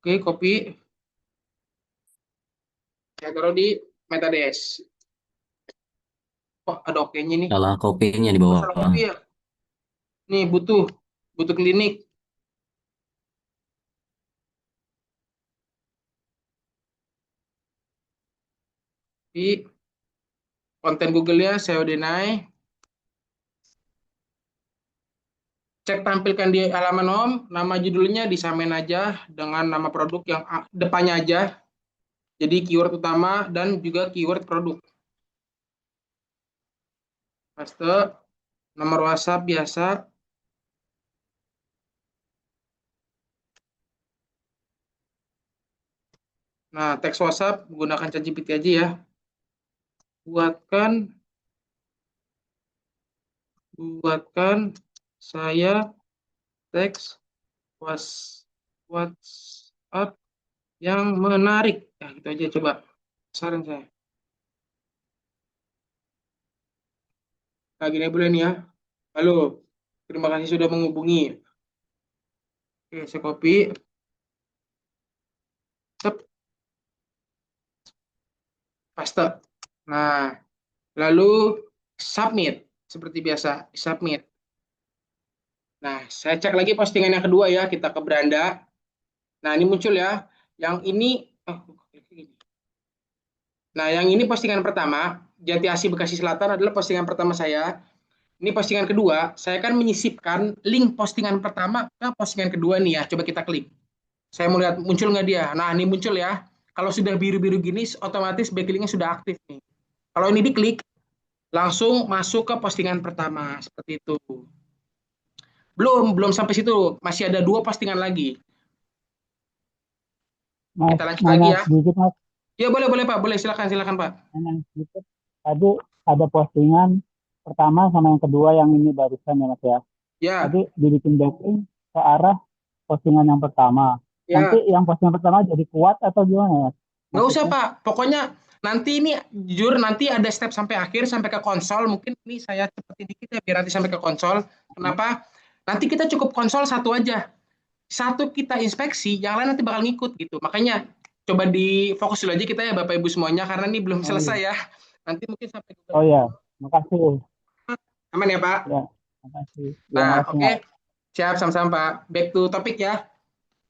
Oke, copy. Saya taruh di metadesc. Oh, ada oke-nya nih. Salah kopinya di Oh, salah bawah. copy ya. Nih, butuh klinik. Di konten Google-nya SEO Denai. cek tampilkan di halaman home, nama judulnya disamain aja dengan nama produk yang depannya aja. Jadi keyword utama dan juga keyword produk. Paste, nomor WhatsApp biasa. Nah, teks WhatsApp menggunakan ChatGPT aja ya. Buatkan saya teks WhatsApp yang menarik. Ya, gitu aja coba. Saran saya. Nah, gini boleh nih ya. Halo, terima kasih sudah menghubungi. Oke, saya copy. Tep, paste. Nah, lalu submit. Seperti biasa, submit. Nah, saya cek lagi postingan yang kedua ya. Kita ke beranda. Nah, ini muncul ya. Yang ini, nah, yang ini postingan pertama. Jati Asih Bekasi Selatan adalah postingan pertama saya. Ini postingan kedua. Saya akan menyisipkan link postingan pertama ke postingan kedua nih ya. Coba kita klik. Saya mau lihat muncul nggak dia. Nah, ini muncul ya. Kalau sudah biru-biru gini, otomatis backlinknya sudah aktif nih. Kalau ini diklik, langsung masuk ke postingan pertama. Seperti itu. Belum sampai situ. Masih ada 2 postingan lagi. Mas, Kita lanjut lagi ya. sedikit Mas, Ya, boleh Pak. Boleh, silakan Pak. nanya sedikit. Tadi ada postingan pertama sama yang kedua yang ini barusan ya Mas ya. Ya, Tadi dibikin backlink ke arah postingan yang pertama. ya. Nanti yang postingan pertama jadi kuat atau gimana ya? Nggak usah Maksudnya? Pak. Pokoknya nanti ini jujur nanti ada step sampai akhir sampai ke konsol. Mungkin ini saya cepetin dikit ya biar nanti sampai ke konsol. Kenapa? Nanti kita cukup konsol satu aja. Satu kita inspeksi, yang lain nanti bakal ngikut gitu. Makanya coba difokus dulu aja kita ya Bapak Ibu semuanya karena ini belum Oh selesai iya. ya. Nanti mungkin sampai ke Oh iya, makasih. aman ya Pak. Ya, makasih. Ya, Nah, makasih oke. Mas. Siap sama-sama Pak. Back to topic ya.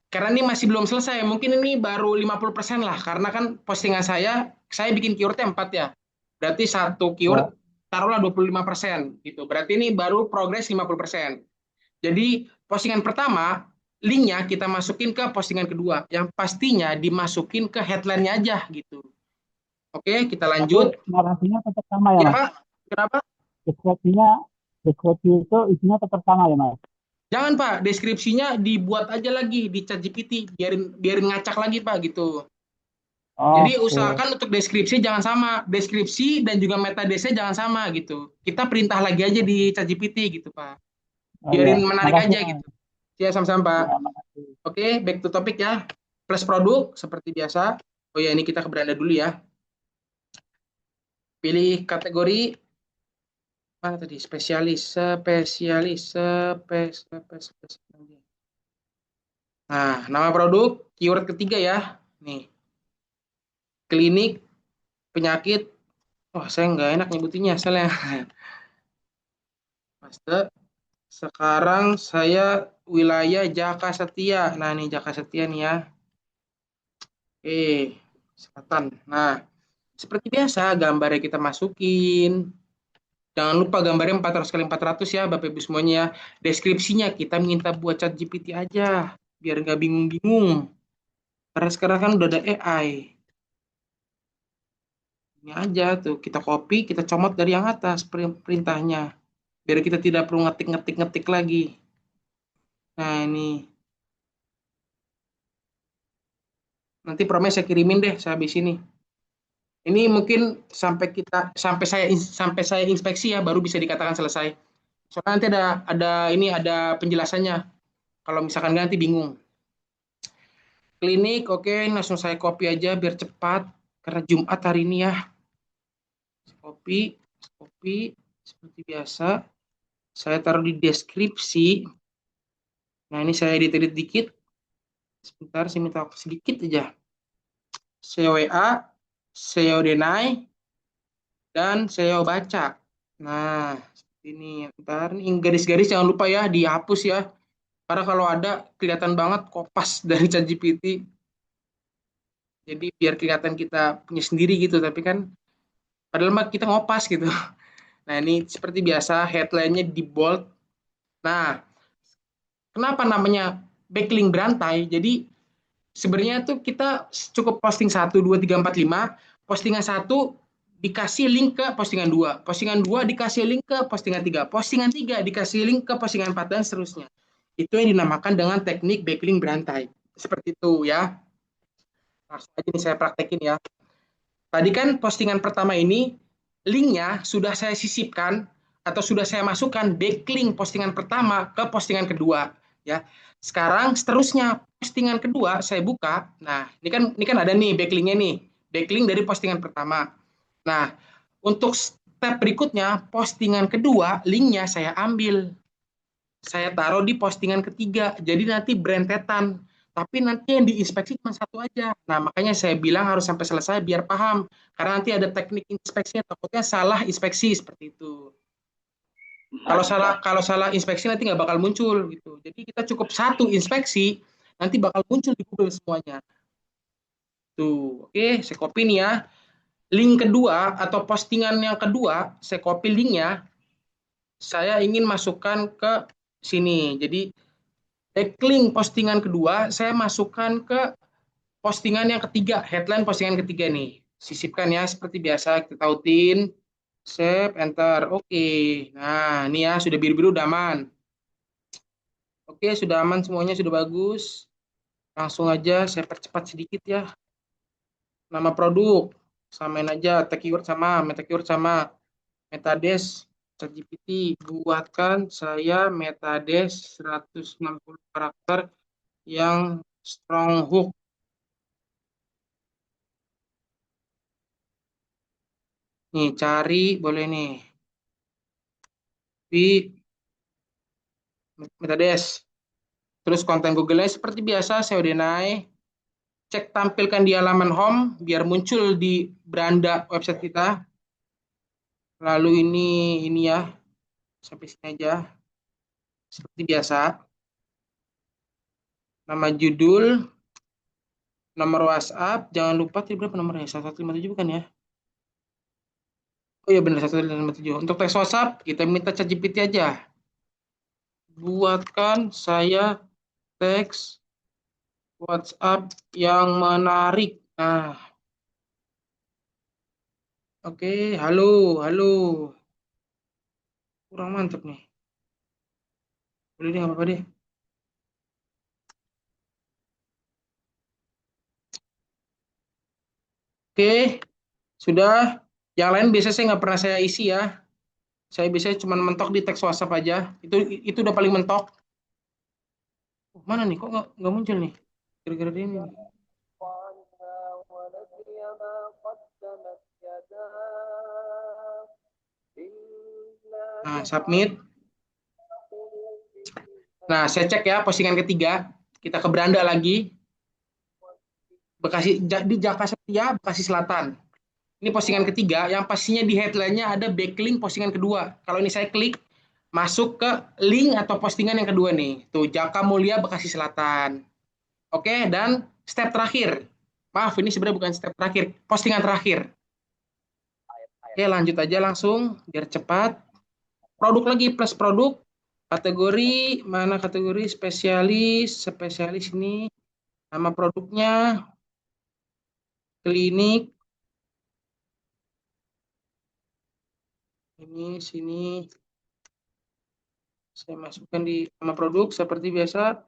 Karena ini masih belum selesai, mungkin ini baru 50% lah. Karena kan postingan saya bikin keywordnya 4 ya. Berarti satu Ya, keyword taruhlah 25% gitu. Berarti ini baru progres 50%. Jadi postingan pertama, linknya kita masukin ke postingan kedua. Yang pastinya dimasukin ke headline-nya aja gitu. Oke, kita tapi lanjut. narasinya tetap sama ya Ya Mas. Pak, kenapa? Deskripsi itu isinya tetap sama ya Mas. Jangan Pak, deskripsinya dibuat aja lagi di ChatGPT, biarin ngacak lagi Pak gitu. Jadi Oke. usahakan untuk deskripsi jangan sama, deskripsi dan juga metadese jangan sama gitu. Kita perintah lagi aja di ChatGPT gitu Pak. Oh iya, Biarin menarik makasih aja Mas. gitu. Ya sama-sama Pak. Ya, makasih. Oke, back to topic ya. Plus produk seperti biasa. Oh ya, ini kita ke beranda dulu ya. Pilih kategori mana tadi? Spesialis. Nah, nama produk, keyword ketiga ya. Nih, klinik, penyakit. Wah, saya nggak enak nyebutinnya, soalnya. Paste. Sekarang saya wilayah Jaka Setia. Nah, ini Jaka Setia nih ya. Oke, selatan. Nah, seperti biasa, gambarnya kita masukin. Jangan lupa gambarnya 400 kali 400 ya, Bapak Ibu semuanya ya. Deskripsinya kita minta buat ChatGPT aja, biar nggak bingung-bingung. Karena sekarang kan udah ada AI. Ini aja tuh, kita copy, kita comot dari yang atas perintahnya. Biar kita tidak perlu ngetik lagi. Nah, ini. Nanti promnya saya kirimin deh, saya habis ini. Ini mungkin sampai saya inspeksi ya baru bisa dikatakan selesai. Soalnya nanti ada penjelasannya. Kalau misalkan nanti bingung. Klinik, oke, langsung saya copy aja biar cepat karena Jumat hari ini ya. Copy seperti biasa. Saya taruh di deskripsi. Nah, ini saya edit dikit. Sebentar, saya minta sedikit aja. SEO WA, SEO deny, dan SEO baca. Nah, seperti ini. Ntar ini garis-garis jangan lupa ya, dihapus ya. Karena kalau ada, kelihatan banget kopas dari ChatGPT. Jadi biar kelihatan kita punya sendiri gitu, tapi kan padahal mah kita ngopas gitu. Nah, ini seperti biasa, headline-nya di bold. Nah, Kenapa namanya backlink berantai? Jadi sebenarnya tuh kita cukup posting 1, 2, 3, 4, 5, postingan 1 dikasih link ke postingan 2, postingan 2 dikasih link ke postingan 3, postingan 3 dikasih link ke postingan 4 dan seterusnya. Itu yang dinamakan dengan teknik backlink berantai. Seperti itu ya. Langsung aja nih saya praktekin ya. Tadi kan postingan pertama ini linknya sudah saya sisipkan atau sudah saya masukkan backlink postingan pertama ke postingan kedua ya. Sekarang seterusnya postingan kedua saya buka. Nah, ini kan ada nih backlinknya nih. Backlink dari postingan pertama. Nah, untuk step berikutnya postingan kedua linknya saya ambil. Saya taruh di postingan ketiga. Jadi nanti berentetan. Tapi nanti yang diinspeksi cuma satu aja. Nah, makanya saya bilang harus sampai selesai biar paham. Karena nanti ada teknik inspeksinya, takutnya salah inspeksi seperti itu. Kalau salah inspeksi nanti nggak bakal muncul gitu. Jadi kita cukup satu inspeksi, nanti bakal muncul di Google semuanya. Tuh, oke, saya copy nih ya. Link kedua atau postingan yang kedua, saya copy linknya. Saya ingin masukkan ke sini. Jadi backlink postingan kedua, saya masukkan ke postingan yang ketiga, headline postingan ketiga nih. Sisipkan ya, seperti biasa, kita tautin, save, enter, oke. Nah, ini ya, sudah biru-biru, udah aman. Oke, sudah aman semuanya, sudah bagus. Langsung aja saya percepat sedikit ya. Nama produk, samain aja, tag keyword sama, meta keyword sama. Metades, ChatGPT, buatkan saya metades 160 karakter yang strong hook. Nih, cari boleh nih. Di metades. Terus konten Google-nya seperti biasa, saya udah naik. Cek tampilkan di halaman home, biar muncul di beranda website kita. Lalu ini ya, sampai sini aja. Seperti biasa. Nama judul, nomor WhatsApp, jangan lupa tadi berapa nomornya? 1157 bukan ya? Oh iya benar 1157. Untuk teks WhatsApp, kita minta ChatGPT aja. Buatkan saya teks WhatsApp yang menarik. Nah, oke, halo, halo. Kurang mantep nih. Boleh deh, nggak apa-apa deh. Oke, sudah. Yang lain biasanya saya nggak pernah saya isi ya. Saya biasanya cuma mentok di teks WhatsApp aja. Itu udah paling mentok. Mana nih? Kok nggak muncul nih? Gara-gara dia ini. Nah, submit. Nah, saya cek ya postingan ketiga. Kita ke beranda lagi. Bekasi di Jakarta Setia, Bekasi Selatan. Ini postingan ketiga, yang pastinya di headline-nya ada backlink postingan kedua. Kalau ini saya klik, masuk ke link atau postingan yang kedua nih. Tuh, Jaka Mulia, Bekasi Selatan. Oke, dan step terakhir. Maaf, ini sebenarnya bukan step terakhir, postingan terakhir. Oke, lanjut aja langsung, biar cepat. Produk lagi, plus produk. Kategori, mana kategori? Spesialis ini. Nama produknya, klinik. Ini, sini. Saya masukkan di nama produk, seperti biasa.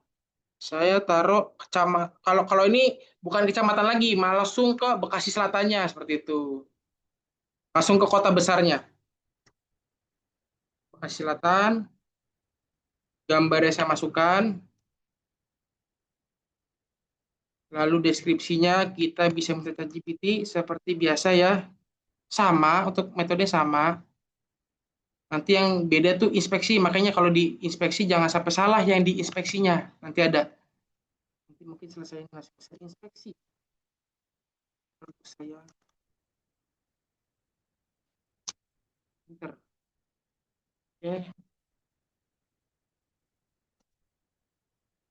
Saya taruh kecamatan. Kalau ini bukan kecamatan lagi, malah langsung ke Bekasi Selatannya, seperti itu. Langsung ke kota besarnya. Bekasi Selatan. Gambarnya saya masukkan. Lalu deskripsinya kita bisa minta GPT seperti biasa ya. Sama, untuk metode sama. Nanti yang beda tuh inspeksi. Makanya kalau di inspeksi jangan sampai salah yang di inspeksinya. Nanti ada. Nanti mungkin selesai inspeksi. Saya Bentar. Oke.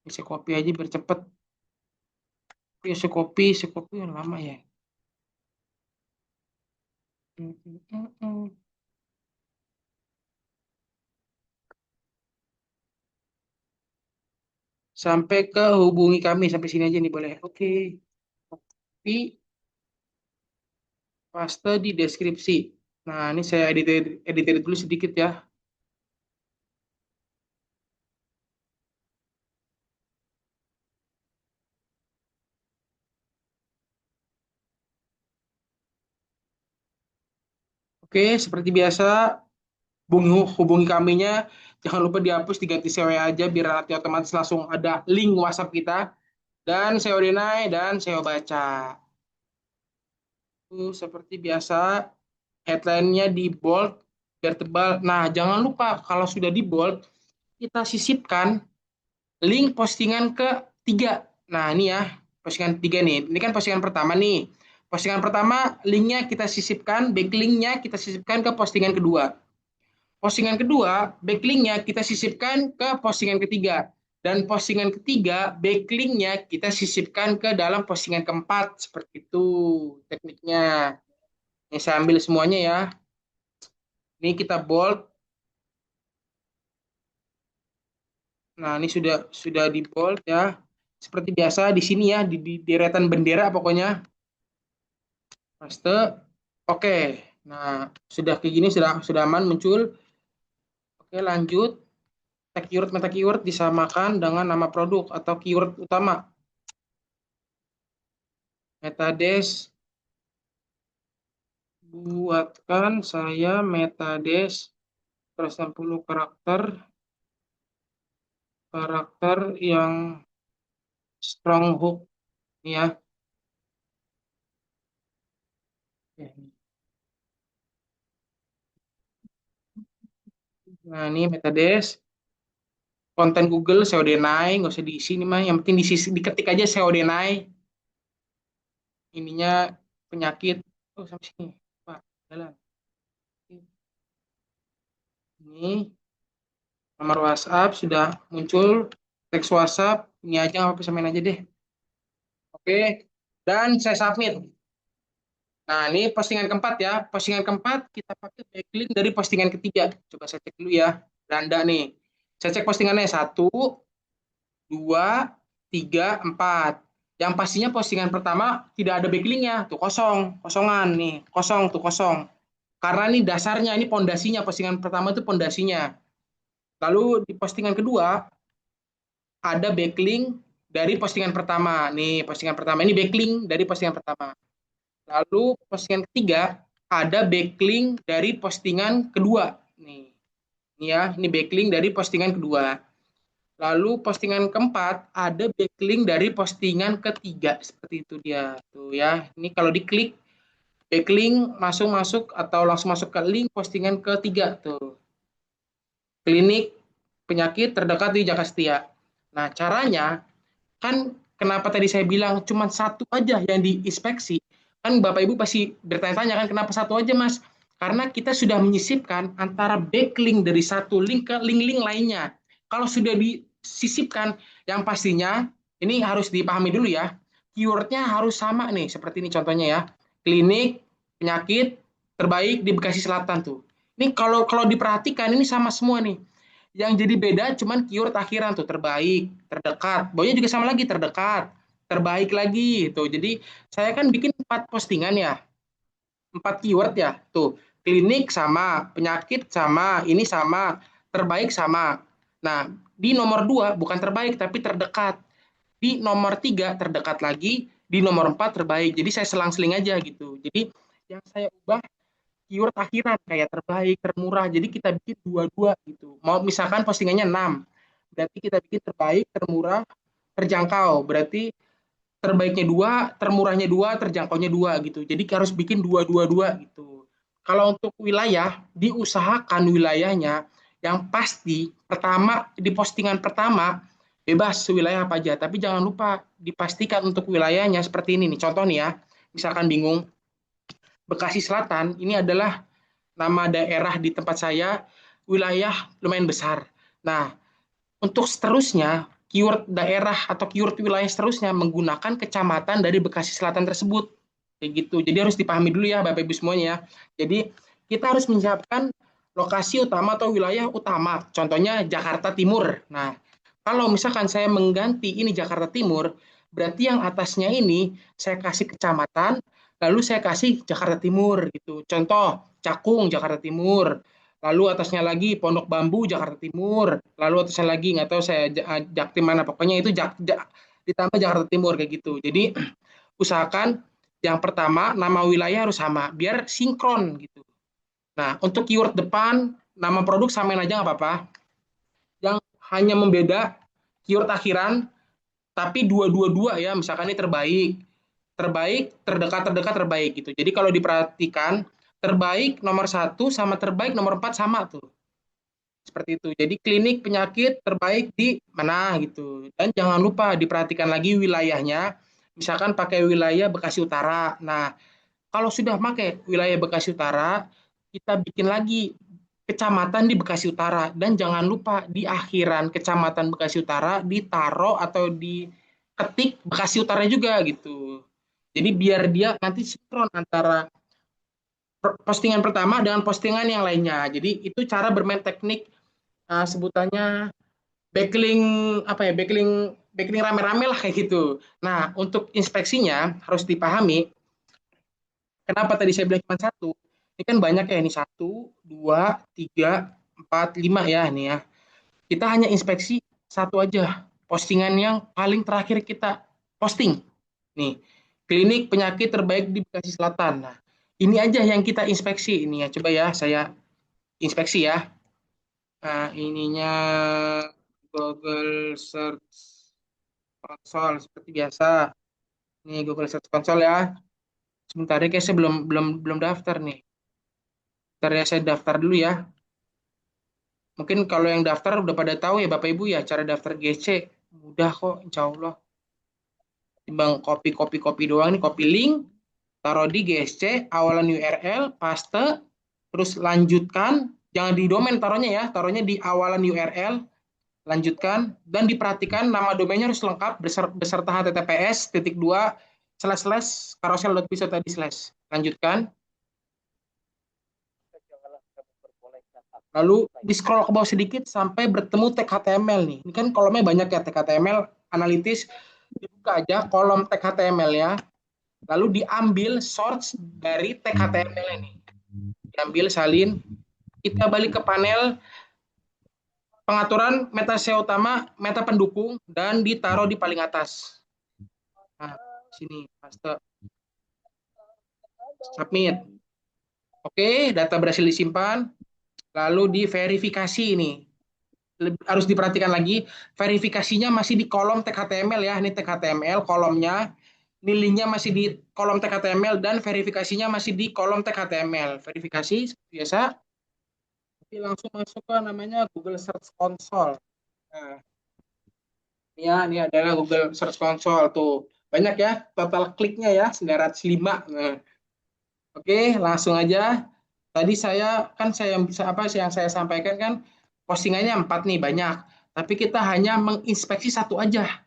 Bisa copy aja biar cepet. Bisa copy yang lama ya. sampai ke hubungi kami, sampai sini aja nih boleh. Oke. Tapi paste di deskripsi. Nah, ini saya edit dulu sedikit ya. Oke, seperti biasa, hubungi kaminya. Jangan lupa dihapus, diganti CW aja, biar nanti otomatis langsung ada link WhatsApp kita. Dan SEO Denai, dan SEO Baca. Seperti biasa, headline-nya di bold, biar tebal. Nah, jangan lupa, kalau sudah di bold, kita sisipkan link postingan ketiga. Nah, ini ya, postingan ketiga nih. Ini kan postingan pertama nih. Postingan pertama, linknya kita sisipkan, backlinknya kita sisipkan ke postingan kedua. Postingan kedua, backlinknya kita sisipkan ke postingan ketiga. Dan postingan ketiga, backlinknya kita sisipkan ke dalam postingan keempat. Seperti itu tekniknya. Ini saya ambil semuanya ya. Ini kita bold. Nah, ini sudah di bold ya. Seperti biasa di sini ya, di deretan bendera pokoknya. Paste. Oke. Nah, sudah kayak gini, sudah aman muncul. Oke, lanjut. Tag keyword, meta keyword disamakan dengan nama produk atau keyword utama. Metades, buatkan saya metades 160 karakter yang strong hook ini ya. Nah, ini metades konten Google SEO Denai, nggak usah diisi nih mah, yang penting diketik aja SEO Denai. Ininya penyakit. Oh, sampai sini. Pak, jalan. Ini nomor WhatsApp sudah muncul, teks WhatsApp, ini aja nggak apa-apa, samain aja deh. Oke, dan saya submit. Nah, ini postingan keempat ya. Postingan keempat kita pakai backlink dari postingan ketiga. Coba saya cek dulu ya. Beranda nih. Saya cek postingannya 1, 2, 3, 4. Yang pastinya postingan pertama tidak ada backlinknya. Tuh kosong. Kosongan nih. Kosong tuh kosong. Karena ini dasarnya, ini pondasinya. Postingan pertama itu pondasinya. Lalu di postingan kedua ada backlink dari postingan pertama. Nih, postingan pertama ini backlink dari postingan pertama. Lalu postingan ketiga ada backlink dari postingan kedua. Nih. Ini ya, ini backlink dari postingan kedua. Lalu postingan keempat ada backlink dari postingan ketiga. Seperti itu dia. Tuh ya. Ini kalau diklik backlink masuk atau langsung masuk ke link postingan ketiga tuh. Klinik penyakit terdekat di Jakarta Setia. Nah, caranya kan kenapa tadi saya bilang cuma satu aja yang diinspeksi? Kan Bapak Ibu pasti bertanya-tanya kan kenapa satu aja, Mas? Karena kita sudah menyisipkan antara backlink dari satu link ke link-link lainnya. Kalau sudah disisipkan, yang pastinya ini harus dipahami dulu ya. Keywordnya harus sama nih, seperti ini contohnya ya. Klinik penyakit terbaik di Bekasi Selatan tuh. Ini kalau diperhatikan ini sama semua nih. Yang jadi beda cuman keyword akhiran tuh, terbaik, terdekat. Bawahnya juga sama lagi, terdekat, terbaik lagi tuh. Jadi saya kan bikin 4 postingan ya. 4 keyword ya. Tuh, klinik sama, penyakit sama, ini sama, terbaik sama. Nah, di nomor 2 bukan terbaik tapi terdekat. Di nomor 3 terdekat lagi, di nomor 4 terbaik. Jadi saya selang-seling aja gitu. Jadi yang saya ubah keyword akhiran kayak terbaik, termurah. Jadi kita bikin 2-2 gitu. Mau misalkan postingannya 6. Berarti kita bikin terbaik, termurah, terjangkau. Berarti terbaiknya 2, termurahnya 2, terjangkaunya 2 gitu. Jadi harus bikin 2-2-2 gitu. Kalau untuk wilayah, diusahakan wilayahnya yang pasti pertama di postingan pertama bebas wilayah apa aja, tapi jangan lupa dipastikan untuk wilayahnya seperti ini nih. Contoh nih ya, misalkan bingung, Bekasi Selatan ini adalah nama daerah di tempat saya, wilayah lumayan besar. Nah, untuk seterusnya, keyword daerah atau keyword wilayah seterusnya menggunakan kecamatan dari Bekasi Selatan tersebut. Kayak gitu. Jadi harus dipahami dulu ya Bapak Ibu semuanya ya. Jadi kita harus menyiapkan lokasi utama atau wilayah utama. Contohnya Jakarta Timur. Nah, Kalau misalkan saya mengganti ini Jakarta Timur, berarti yang atasnya ini saya kasih kecamatan, lalu saya kasih Jakarta Timur gitu. Contoh, Cakung Jakarta Timur, lalu atasnya lagi Pondok Bambu Jakarta Timur, lalu atasnya lagi nggak tahu saya Jaktim mana, pokoknya itu ditambah Jakarta Timur kayak gitu. Jadi usahakan yang pertama nama wilayah harus sama, biar sinkron gitu. Nah, untuk keyword depan, nama produk samain aja nggak apa-apa. Yang hanya membeda keyword akhiran, tapi dua ya, misalkan ini terbaik, terdekat, terbaik gitu. Jadi kalau diperhatikan, terbaik nomor 1 sama terbaik nomor 4 sama tuh. Seperti itu. Jadi klinik penyakit terbaik di mana gitu. Dan jangan lupa diperhatikan lagi wilayahnya. Misalkan pakai wilayah Bekasi Utara. Nah, kalau sudah pakai wilayah Bekasi Utara, kita bikin lagi kecamatan di Bekasi Utara. Dan jangan lupa di akhiran kecamatan Bekasi Utara ditaruh atau diketik Bekasi Utara juga gitu. Jadi biar dia nanti sinkron antara postingan pertama dengan postingan yang lainnya. Jadi itu cara bermain teknik sebutannya backlink apa ya, backlink rame-rame lah kayak gitu. Nah, untuk inspeksinya harus dipahami kenapa tadi saya bilang cuma satu. Ini kan banyak ya, ini 1, 2, 3, 4, 5 ya ini ya. Kita hanya inspeksi satu aja, postingan yang paling terakhir kita posting. Nih, klinik penyakit terbaik di Bekasi Selatan. Nah, ini aja yang kita inspeksi ini ya. Coba ya saya inspeksi ya. Nah, ininya Google Search Console seperti biasa. Ini Google Search Console ya. Sebentar ya, saya belum daftar nih. Bentar ya, saya daftar dulu ya. Mungkin kalau yang daftar udah pada tahu ya Bapak Ibu ya, cara daftar GC. Mudah kok, insya Allah. Timbang copy doang nih, copy link, taruh di GSC, awalan URL, paste, terus lanjutkan. Jangan di domain taruhnya ya, taruhnya di awalan URL, lanjutkan, dan diperhatikan nama domainnya harus lengkap beserta https://carousel.piso tadi /. Lanjutkan. Lalu di scroll ke bawah sedikit sampai bertemu tag HTML nih. Ini kan kolomnya banyak ya, tag HTML, analitis, dibuka aja kolom tag HTML ya. Lalu diambil source dari tag HTML ini. Diambil salin, kita balik ke panel pengaturan meta SEO utama, meta pendukung, dan ditaruh di paling atas. Nah, sini, paste. Submit. Oke, data berhasil disimpan. Lalu diverifikasi ini. Harus diperhatikan lagi, verifikasinya masih di kolom tag HTML ya. Ini tag HTML kolomnya. Ini linknya masih di kolom tag HTML dan verifikasinya masih di kolom tag HTML. Verifikasi biasa. Tapi langsung masuk ke namanya Google Search Console. Nah, ini adalah Google Search Console tuh. Banyak ya total kliknya ya 905. Nah, oke, langsung aja. Tadi yang saya sampaikan kan postingannya 4 nih banyak, tapi kita hanya menginspeksi satu aja.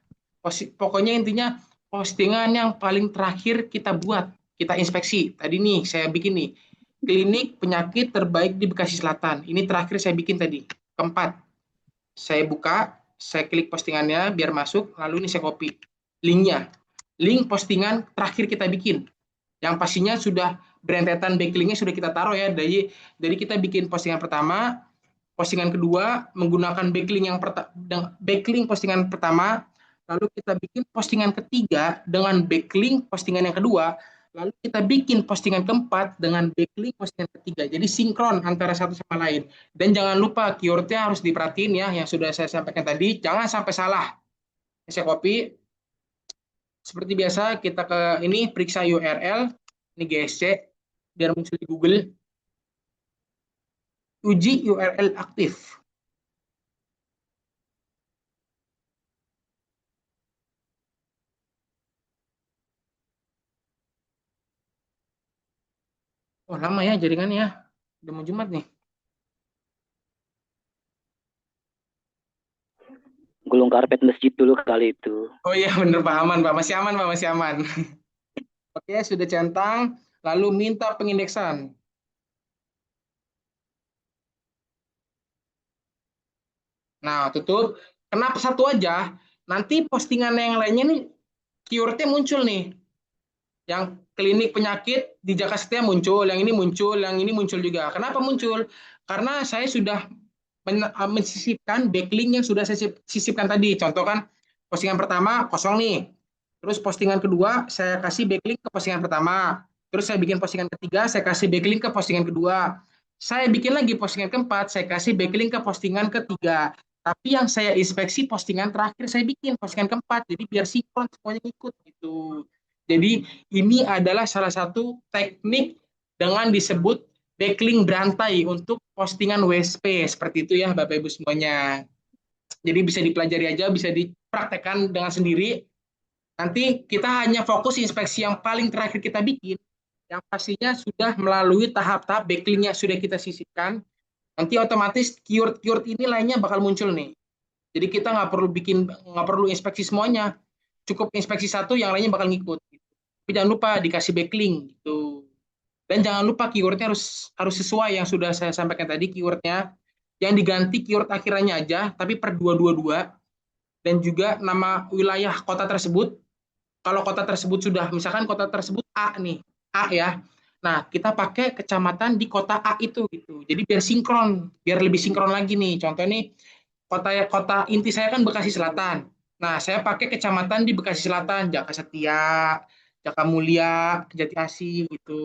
Pokoknya intinya postingan yang paling terakhir kita buat, kita inspeksi. Tadi nih saya bikin nih, klinik penyakit terbaik di Bekasi Selatan. Ini terakhir saya bikin tadi, keempat. Saya buka, saya klik postingannya biar masuk, lalu ini saya copy linknya. Link postingan terakhir kita bikin. Yang pastinya sudah berentetan backlinknya sudah kita taruh ya. Dari kita bikin postingan pertama, postingan kedua menggunakan backlink postingan pertama, lalu kita bikin postingan ketiga dengan backlink postingan yang kedua, lalu kita bikin postingan keempat dengan backlink postingan ketiga. Jadi sinkron antara satu sama lain. Dan jangan lupa keywordnya harus diperhatiin ya, yang sudah saya sampaikan tadi, jangan sampai salah. Saya copy. Seperti biasa kita ke ini periksa URL, ini GSC biar muncul di Google. Uji URL aktif. Oh, lama ya jaringannya. Udah mau Jumat nih. Gulung karpet masjid dulu kali itu. Oh iya bener Pak, aman Pak, masih aman Pak, masih aman. Oke, sudah centang, lalu minta pengindeksan. Nah, tutup. Kenapa satu aja? Nanti postingan yang lainnya nih keywordnya muncul nih. Yang klinik penyakit di Jakarta Setia muncul, yang ini muncul, yang ini muncul juga. Kenapa muncul? Karena saya sudah mensisipkan backlink yang sudah saya sisipkan tadi. Contoh kan, postingan pertama kosong nih. Terus postingan kedua saya kasih backlink ke postingan pertama. Terus saya bikin postingan ketiga, saya kasih backlink ke postingan kedua. Saya bikin lagi postingan keempat, saya kasih backlink ke postingan ketiga. Tapi yang saya inspeksi postingan terakhir saya bikin postingan keempat. Jadi biar sinkron semuanya ikut gitu. Jadi ini adalah salah satu teknik dengan disebut backlink berantai untuk postingan WSP. Seperti itu ya Bapak Ibu semuanya. Jadi bisa dipelajari aja, bisa dipraktekkan dengan sendiri. Nanti kita hanya fokus inspeksi yang paling terakhir kita bikin, yang pastinya sudah melalui tahap-tahap backlink yang sudah kita sisipkan. Nanti otomatis keyword-keyword ini lainnya bakal muncul nih. Jadi kita nggak perlu inspeksi semuanya, cukup inspeksi satu, yang lainnya bakal ngikut. Tapi jangan lupa dikasih backlink gitu. Dan jangan lupa keywordnya harus sesuai yang sudah saya sampaikan tadi, keywordnya yang diganti keyword akhirannya aja, tapi per 222, dan juga nama wilayah kota tersebut. Kalau kota tersebut sudah, misalkan kota tersebut A nih, A ya. Nah, kita pakai kecamatan di kota A itu gitu. Jadi biar sinkron, biar lebih sinkron lagi nih. Contoh nih, kota inti saya kan Bekasi Selatan. Nah, saya pakai kecamatan di Bekasi Selatan, Jakarta Setia, Jakamulia, Kejati Asih gitu.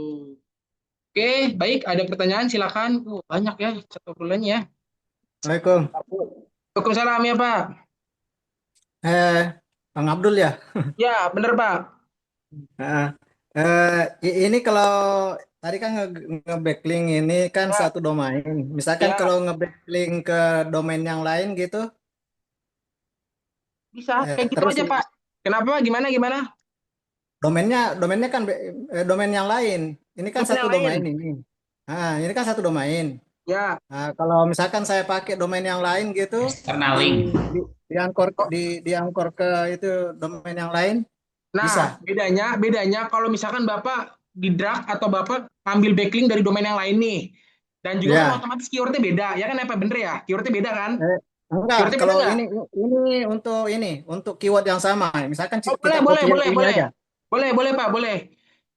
Oke, baik. Ada pertanyaan silakan. Banyak ya, satu bulannya ya. Assalamualaikum. Waalaikumsalam ya Pak. Bang Abdul ya. Ya, bener Pak. Nah, ini kalau tadi kan nge-backlink ini kan Ya, satu domain. Misalkan ya, kalau nge-backlink ke domain yang lain gitu, bisa. Kayak gitu terus aja Pak. Kenapa? Gimana? domainnya kan domain yang lain. Ini kan Domain satu yang lain. domain ini. Nah, ini kan satu domain. Ya. Nah, kalau misalkan saya pakai domain yang lain gitu, External link. diangkor ke itu domain yang lain Nah, bisa. bedanya kalau misalkan Bapak di drag atau Bapak ambil backlink dari domain yang lain nih. Dan juga kan Ya. otomatis keywordnya beda. Ya kan apa bener ya? Keywordnya beda kan? Enggak, Keywordnya beda kalau nggak? ini untuk keyword yang sama. Misalkan Oh, kita boleh, copy yang boleh, ini boleh. aja. Boleh Pak, boleh.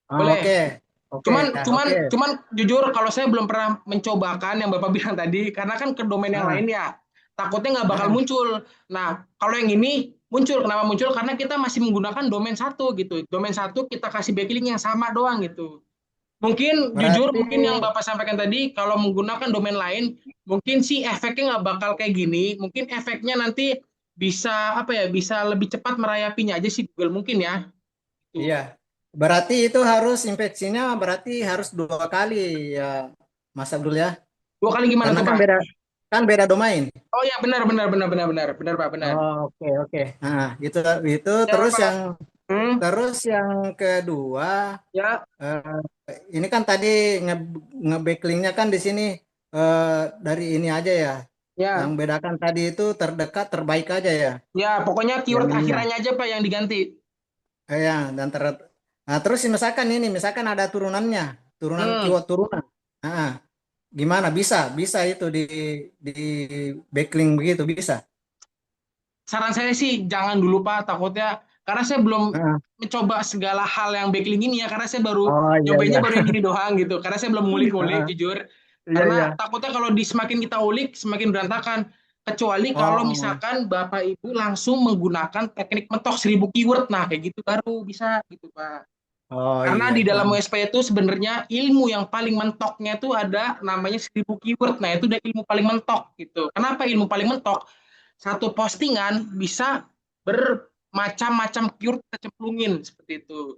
Ah, Boleh. oke. Oke, Cuman ya, cuman oke. cuman jujur kalau saya belum pernah mencobakan yang Bapak bilang tadi karena kan ke domain yang Ah, lain ya. Takutnya nggak bakal ah, muncul. Nah, kalau yang ini muncul. Kenapa muncul? Karena kita masih menggunakan domain satu gitu. Domain satu kita kasih backlink yang sama doang gitu. Mungkin jujur, berarti mungkin yang Bapak sampaikan tadi, kalau menggunakan domain lain, mungkin sih efeknya nggak bakal kayak gini. Mungkin efeknya nanti bisa apa ya? Bisa lebih cepat merayapinya aja sih Google mungkin ya. iya. Tuh. Berarti itu harus inspeksinya berarti harus 2 kali ya, Mas Abdul ya. Dua kali gimana Karena tuh kan Pak? beda domain. Oh ya benar benar Pak benar. Oh, oke, oke. Nah, itu Ya terus Pak. yang Hmm, terus yang kedua, ya eh, ini kan tadi nge-backlinknya kan di sini dari ini aja ya. Yang ya bedakan tadi itu terdekat terbaik aja ya, ya. Pokoknya yang keyword ininya. akhirannya aja Pak yang diganti. Ya, dan nah, terus misalkan ada turunan Hmm. keyword turunan. Nah, gimana bisa itu di backlink begitu bisa. Saran saya sih jangan dulu Pak, takutnya karena saya belum Nah, mencoba segala hal yang backlink ini ya, karena saya baru oh iya nyobainnya iya. baru yang gini doang gitu. Karena saya belum ngulik-ngulik Heeh, jujur. iya Karena iya. takutnya kalau semakin kita ulik semakin berantakan. Kecuali kalau Oh, misalkan Bapak Ibu langsung menggunakan teknik mentok 1000 keyword, nah kayak gitu baru bisa gitu Pak. oh Karena iya. di dalam WSP itu sebenarnya ilmu yang paling mentoknya itu ada namanya 1000 keyword. Nah, itu udah ilmu paling mentok gitu. Kenapa ilmu paling mentok? Satu postingan bisa bermacam-macam keyword kita cemplungin seperti itu.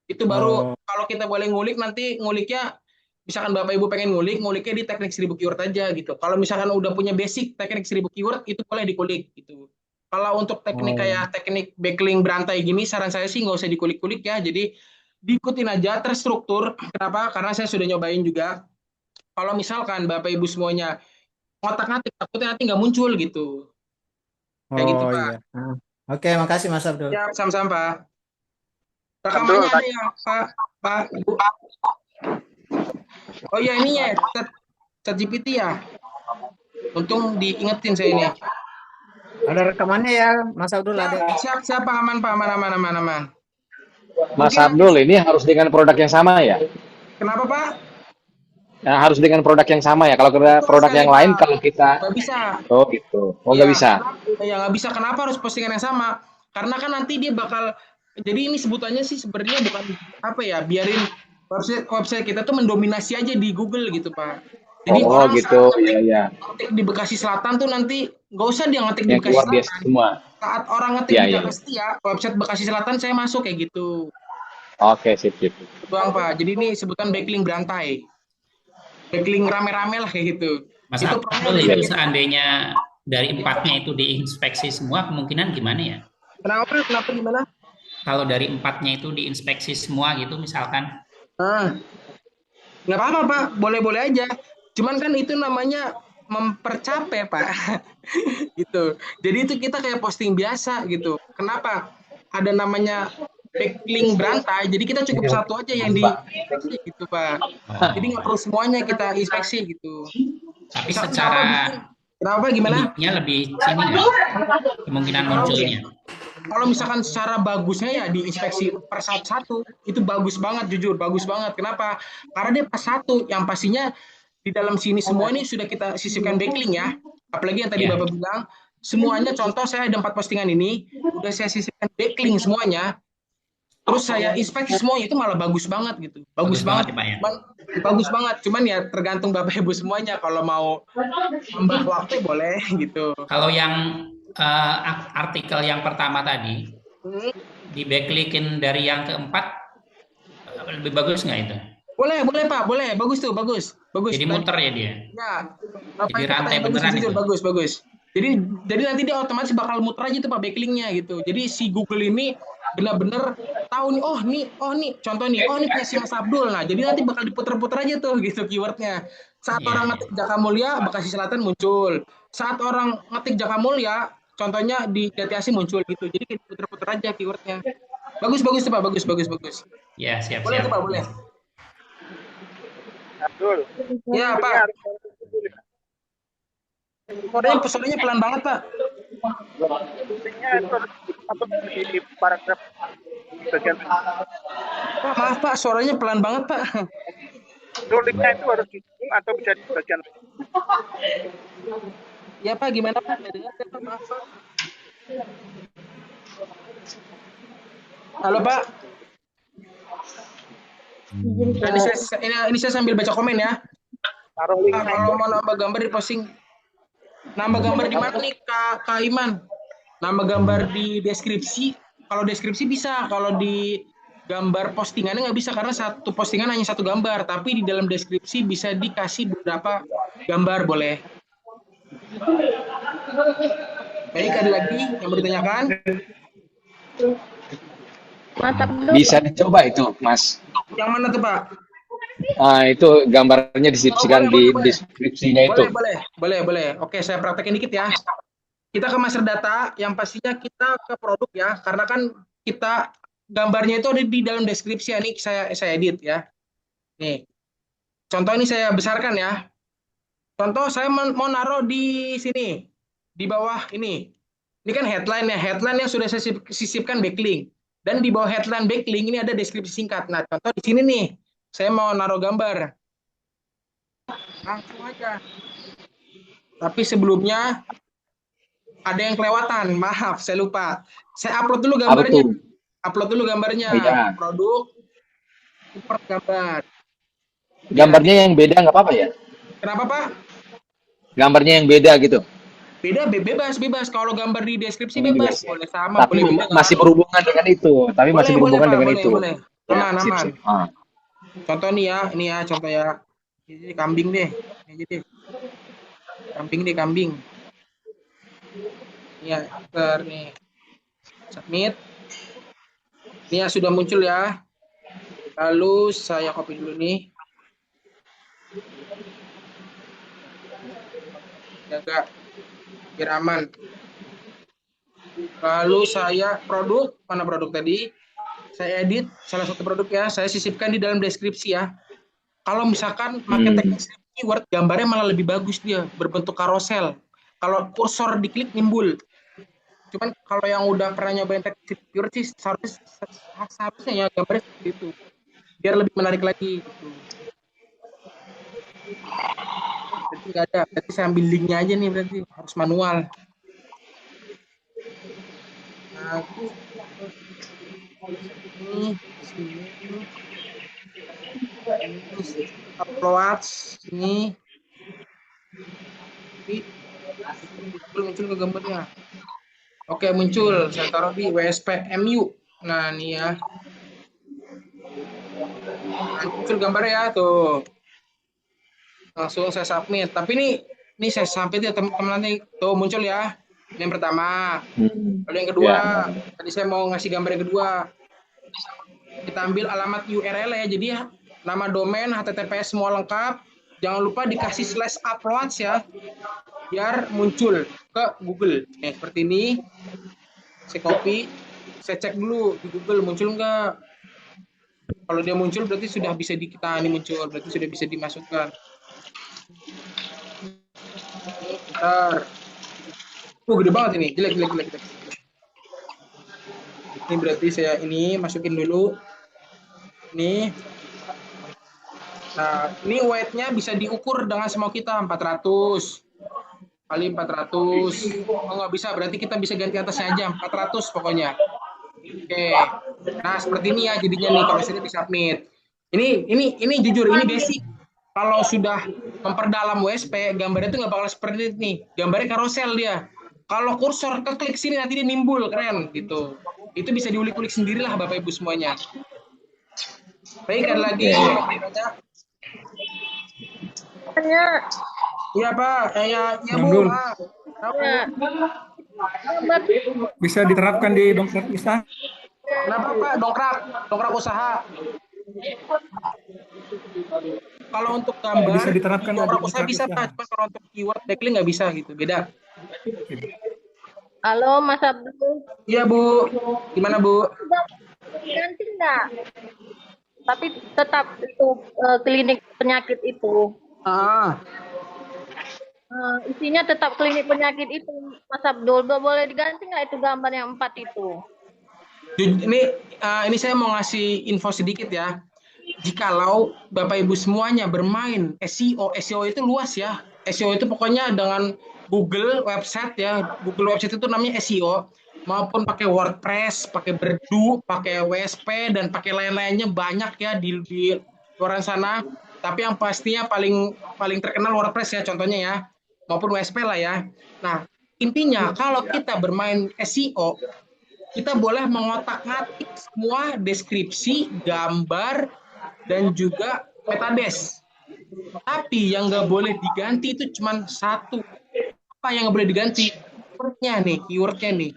Itu baru Oh, kalau kita boleh ngulik nanti nguliknya misalkan Bapak Ibu pengen nguliknya di teknik 1000 keyword aja gitu. Kalau misalkan udah punya basic teknik 1000 keyword itu boleh dikulik gitu. Kalau untuk teknik oh, kayak teknik backlink berantai gini, saran saya sih nggak usah dikulik-kulik ya. Jadi diikutin aja terstruktur. Kenapa? Karena saya sudah nyobain juga. Kalau misalkan Bapak Ibu semuanya ngotak-ngatik, takutnya nanti nggak muncul gitu. Kayak gitu oh Pak. iya. Nah, oke, makasih Mas Abdul. Ya, sama-sama Pak. Abdul, Rekamannya ada ya Pak, Pak, Bu. Oh iya ini ya, chat GPT ya. Untung diingetin saya ini. Ada rekamannya ya, Mas Abdul ada. Siap, Pak. Aman, Pak. Aman. Mas Mungkin, Abdul, ini harus dengan produk yang sama ya? kenapa, Pak? Nah, harus dengan produk yang sama ya. Kalau kita Betul produk sekali, yang lain, Pak. kalau kita, Nggak bisa. oh gitu, oh Ya, nggak bisa. ya nggak bisa. Kenapa harus postingan yang sama? Karena kan nanti dia bakal, jadi ini sebutannya sih sebenarnya bukan apa ya, biarin website kita tuh mendominasi aja di Google gitu, Pak. Jadi Oh orang gitu, saat ya. ngetik di Bekasi Selatan tuh nanti nggak usah dia ngetik di Yang Bekasi keluar biasa Selatan. semua. Saat orang ngetik Ya, di ya. Jakarta Setia, website Bekasi Selatan saya masuk kayak gitu. Oke, sip. Doang, Pak. Jadi ini sebutan backlink berantai. Backlink rame-rame lah kayak gitu. Mas Itu Abdul, problemnya. itu seandainya dari 4-nya itu diinspeksi semua, kemungkinan gimana ya? Kenapa gimana? Kalau dari 4-nya itu diinspeksi semua gitu, misalkan. Nggak apa-apa, Pak. Boleh-boleh aja. Cuman kan itu namanya mempercapek, Pak. Gitu. Jadi itu kita kayak posting biasa gitu. Kenapa? Ada namanya backlink berantai. Jadi kita cukup satu aja yang diinspeksi gitu, Pak. Jadi nggak perlu semuanya kita inspeksi gitu. Tapi secara Kenapa gimana? ininya lebih sini nggak? Kemungkinan munculnya. Kalau misalkan secara bagusnya ya diinspeksi per satu itu bagus banget, jujur bagus banget. Kenapa? Karena dia pas satu, yang pastinya di dalam sini semua ini sudah kita sisipkan backlink ya. Apalagi yang tadi Ya. Bapak bilang, semuanya contoh saya ada 4 postingan ini, udah saya sisipkan backlink semuanya. Terus saya inspeksi semuanya itu malah bagus banget gitu. Bagus banget, ya, Pak ya. bagus banget. Cuman ya tergantung Bapak Ibu semuanya. Kalau mau tambah waktu boleh gitu. Kalau yang artikel yang pertama tadi, di backlinkin dari yang keempat, lebih bagus nggak itu? Boleh Pak, boleh. Bagus tuh, bagus. Jadi muter ya dia? Ya, Jadi rantai beneran itu? Bagus. Jadi nanti dia otomatis bakal muter aja tuh Pak backlinknya gitu. Jadi si Google ini benar-benar tahu nih, contoh nih, ini punya si Mas Abdul. Nah, jadi nanti bakal diputer-puter aja tuh gitu keywordnya. Saat orang ngetik Jakamulya, Bekasi Selatan muncul. Saat orang ngetik Jakamulya, contohnya di Jati Asih muncul gitu. Jadi diputer-puter aja keywordnya. Bagus tuh Pak, bagus. Ya, siap. Boleh tuh Pak, boleh. Abdul. Ya Pak. Suaranya pelan banget Pak. Linknya itu apa di paragraf bagian Pak, maaf Pak, suaranya pelan banget Pak. itu linknya itu harus di atau bisa di bagian Ya Pak, gimana Pak? Nggak dengar saya, Pak. Maaf Pak. Halo Pak. Nah, ini saya sambil baca komen ya. taruh Pak, linknya kalau mau nambah gambar di posting, nambah gambar di mana nih Kak Iman? Nambah gambar di deskripsi. Kalau deskripsi bisa, kalau di gambar postingannya nggak bisa karena satu postingan hanya satu gambar. Tapi di dalam deskripsi bisa dikasih beberapa gambar, boleh. Baik, ada lagi yang mau ditanyakan? Bisa dicoba itu, Mas. Yang mana tuh Pak? Itu gambarnya deskripsikan Boleh. di deskripsinya itu. Boleh. Oke, saya praktekin dikit ya. Kita ke master data, yang pastinya kita ke produk ya, karena kan kita gambarnya itu ada di dalam deskripsi. Ini saya edit ya. Nih, contoh ini saya besarkan ya. Contoh saya mau naruh di sini, di bawah ini. Ini kan headline ya, headline yang sudah saya sisipkan backlink. Dan di bawah headline backlink ini ada deskripsi singkat. Nah, contoh di sini nih, saya mau naruh gambar. Langsung aja. Tapi sebelumnya ada yang kelewatan, maaf, saya lupa. Saya upload dulu gambarnya. Iya. Produk, import gambar. Gambarnya yang beda nggak apa-apa ya? Kenapa Pak? Gambarnya yang beda gitu. Beda, bebas. Kalau gambar di deskripsi bebas, boleh sama, Tapi boleh beda. masih berhubungan dengan itu. Boleh. Aman. Sip. Contoh nih ya, contoh ya. Ini kambing deh. Ini deh. Kambing. Ya, nih. Submit. Ini ya sudah muncul ya. Lalu saya copy dulu nih. Jaga biar aman. Lalu saya mana produk tadi? Saya edit salah satu produk ya, saya sisipkan di dalam deskripsi ya. Kalau misalkan pakai teknik keyword, gambarnya malah lebih bagus dia, berbentuk karosel. Kalau kursor diklik nimbul. Cuman kalau yang udah pernah nyobain teknik pure sih seharusnya ya gambarnya seperti itu. Biar lebih menarik lagi gitu. Berarti nggak ada. Berarti saya ambil linknya aja nih, berarti harus manual. Nah, sini, upload sini. Muncul ke gambarnya. Oke, muncul. Saya taruh di WSP-MU. Nah, ini ya. Nah, muncul gambarnya ya, tuh. Langsung saya submit. Tapi ini saya submit ya teman-teman, nanti tuh muncul ya. Ini yang pertama. Lalu yang kedua, tadi saya mau ngasih gambar yang kedua. Kita ambil alamat URL ya. Jadi ya, nama domain, HTTPS semua lengkap. Jangan lupa dikasih /uploads ya. Biar muncul ke Google. Nih, seperti ini. Saya copy. Saya cek dulu di Google muncul nggak. Kalau dia muncul berarti sudah bisa kita ini muncul. Berarti sudah bisa dimasukkan. Bentar. Gede banget ini. Jelek. Ini berarti saya ini masukin dulu. Ini. Nah, ini weight-nya bisa diukur dengan semau kita 400 kali 400. Oh, nggak bisa, berarti kita bisa ganti atasnya aja 400 pokoknya. Oke. Nah, seperti ini ya jadinya nih kalau sudah disubmit. Ini jujur ini basic. Kalau sudah memperdalam WSP, gambarnya itu nggak bakal seperti ini. Gambarnya karosel dia. Kalau kursor keklik sini nanti dia nimbul, keren gitu. Itu bisa diulik-ulik sendirilah Bapak Ibu semuanya. Baik, ada lagi. Iya Pak, ya Bu. Bisa diterapkan di dongkrak usaha. Kenapa Pak? Dongkrak usaha. Kalau untuk gambar, bisa diterapkan dongkrak usaha bisa Pak, cuma kalau untuk keyword backlink nggak bisa gitu, beda. Halo Mas Abdul. Iya Bu, gimana Bu? Ganti nggak? Tapi tetap itu klinik penyakit itu. Isinya tetap klinik penyakit itu, Mas Abdul. Boleh diganti nggak itu gambar yang 4 itu? Ini saya mau ngasih info sedikit ya. Jikalau Bapak Ibu semuanya bermain SEO itu luas ya. SEO itu pokoknya dengan Google website ya. Google website itu namanya SEO. Maupun pakai WordPress, pakai Berdu, pakai WSP, dan pakai lain-lainnya banyak ya di luar sana. Tapi yang pastinya paling terkenal WordPress ya contohnya ya, maupun WSP lah ya. Nah, intinya kalau kita bermain SEO, kita boleh mengotak-ngatik semua deskripsi, gambar, dan juga metades. Tapi yang nggak boleh diganti itu cuma satu. Apa yang nggak boleh diganti? Keywordnya nih.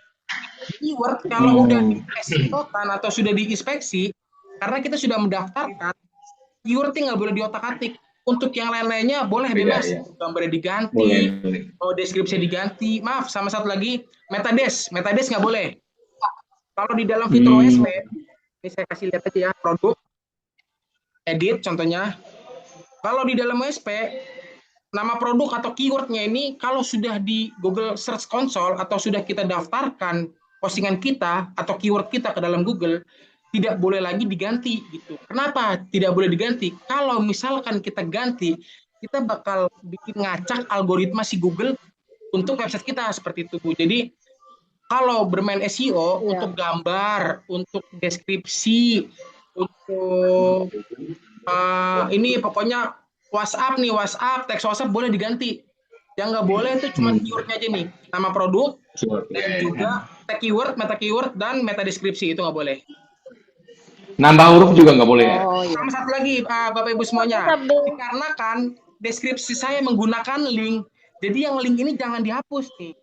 Keyword kalau udah di SEO kan atau sudah diinspeksi, karena kita sudah mendaftarkan, keywordnya nggak boleh diotak-atik. Untuk yang lain-lainnya boleh bebas, gambarnya diganti, deskripsi diganti. Maaf, sama satu lagi, metades nggak boleh. Kalau di dalam fitur WSP, ini saya kasih lihat aja ya, produk, edit contohnya. Kalau di dalam WSP, nama produk atau keywordnya ini kalau sudah di Google Search Console atau sudah kita daftarkan postingan kita atau keyword kita ke dalam Google, tidak boleh lagi diganti gitu. Kenapa tidak boleh diganti? Kalau misalkan kita ganti, kita bakal bikin ngacak algoritma si Google untuk website kita seperti itu, Bu. Jadi kalau bermain SEO untuk gambar, untuk deskripsi, untuk ini pokoknya WhatsApp, teks WhatsApp boleh diganti. Yang nggak boleh itu cuma keywordnya aja nih, nama produk, dan juga tag keyword, meta keyword, dan meta deskripsi itu nggak boleh. Nambah huruf juga nggak boleh ya? Sama satu lagi, Bapak Ibu semuanya, dikarenakan deskripsi saya menggunakan link, jadi yang link ini jangan dihapus nih.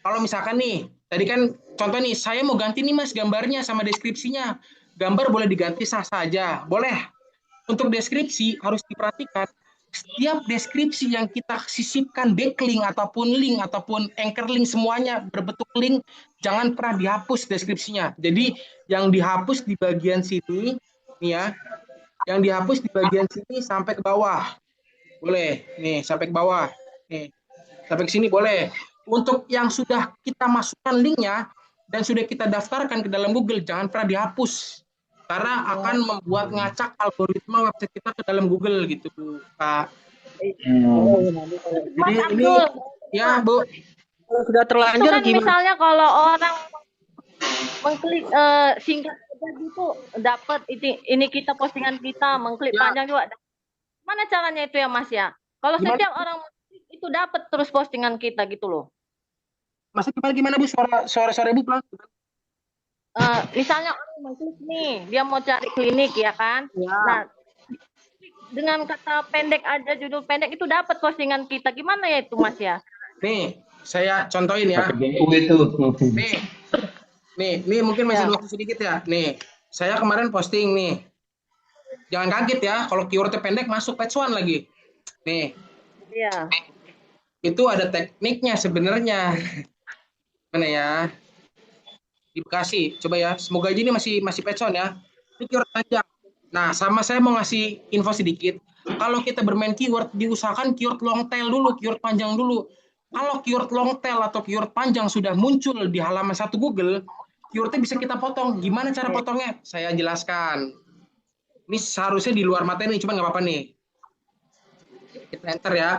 Kalau misalkan nih, tadi kan contoh nih, saya mau ganti nih Mas gambarnya sama deskripsinya. Gambar boleh diganti sah saja, boleh. Untuk deskripsi harus diperhatikan, setiap deskripsi yang kita sisipkan backlink ataupun link ataupun anchor link semuanya berbentuk link, jangan pernah dihapus deskripsinya. Jadi yang dihapus di bagian sini, nih ya, yang dihapus di bagian sini sampai ke bawah, boleh. Nih sampai ke bawah, nih sampai ke sini boleh. untuk yang sudah kita masukkan linknya dan sudah kita daftarkan ke dalam Google, jangan pernah dihapus. Karena akan membuat ngacak algoritma website kita ke dalam Google gitu, Kak. Jadi Mas ini, Abdul, ya Bu, Kalau sudah itu terlanjur kan gimana? misalnya kalau orang mengklik singkat aja gitu dapat ini kita postingan kita, mengklik ya, panjang juga. Mana caranya itu ya Mas ya? Kalau gimana, setiap orang mengklik itu dapat terus postingan kita gitu loh. maksudnya gimana Bu, suara Ibu pelan? Misalnya orang mengklik nih, dia mau cari klinik ya kan? Ya. Nah, dengan kata pendek aja, judul pendek itu dapat postingan kita. Gimana ya itu Mas ya? Nih, saya contohin ya. Pakai GU itu. Nih mungkin masih Ya. waktu sedikit ya. Nih, saya kemarin posting nih. Jangan kaget ya, kalau keywordnya pendek masuk page one lagi. Nih, Iya. itu ada tekniknya sebenarnya. Mana ya? Di Bekasi, coba ya. Semoga aja ini masih page one ya. Ini keyword panjang. Nah, sama saya mau ngasih info sedikit. Kalau kita bermain keyword, diusahakan keyword long tail dulu, keyword panjang dulu. Kalau keyword long tail atau keyword panjang sudah muncul di halaman satu Google, keywordnya bisa kita potong. Gimana cara potongnya? Saya jelaskan. Ini seharusnya di luar materi, cuma nggak apa-apa nih. Kita enter ya.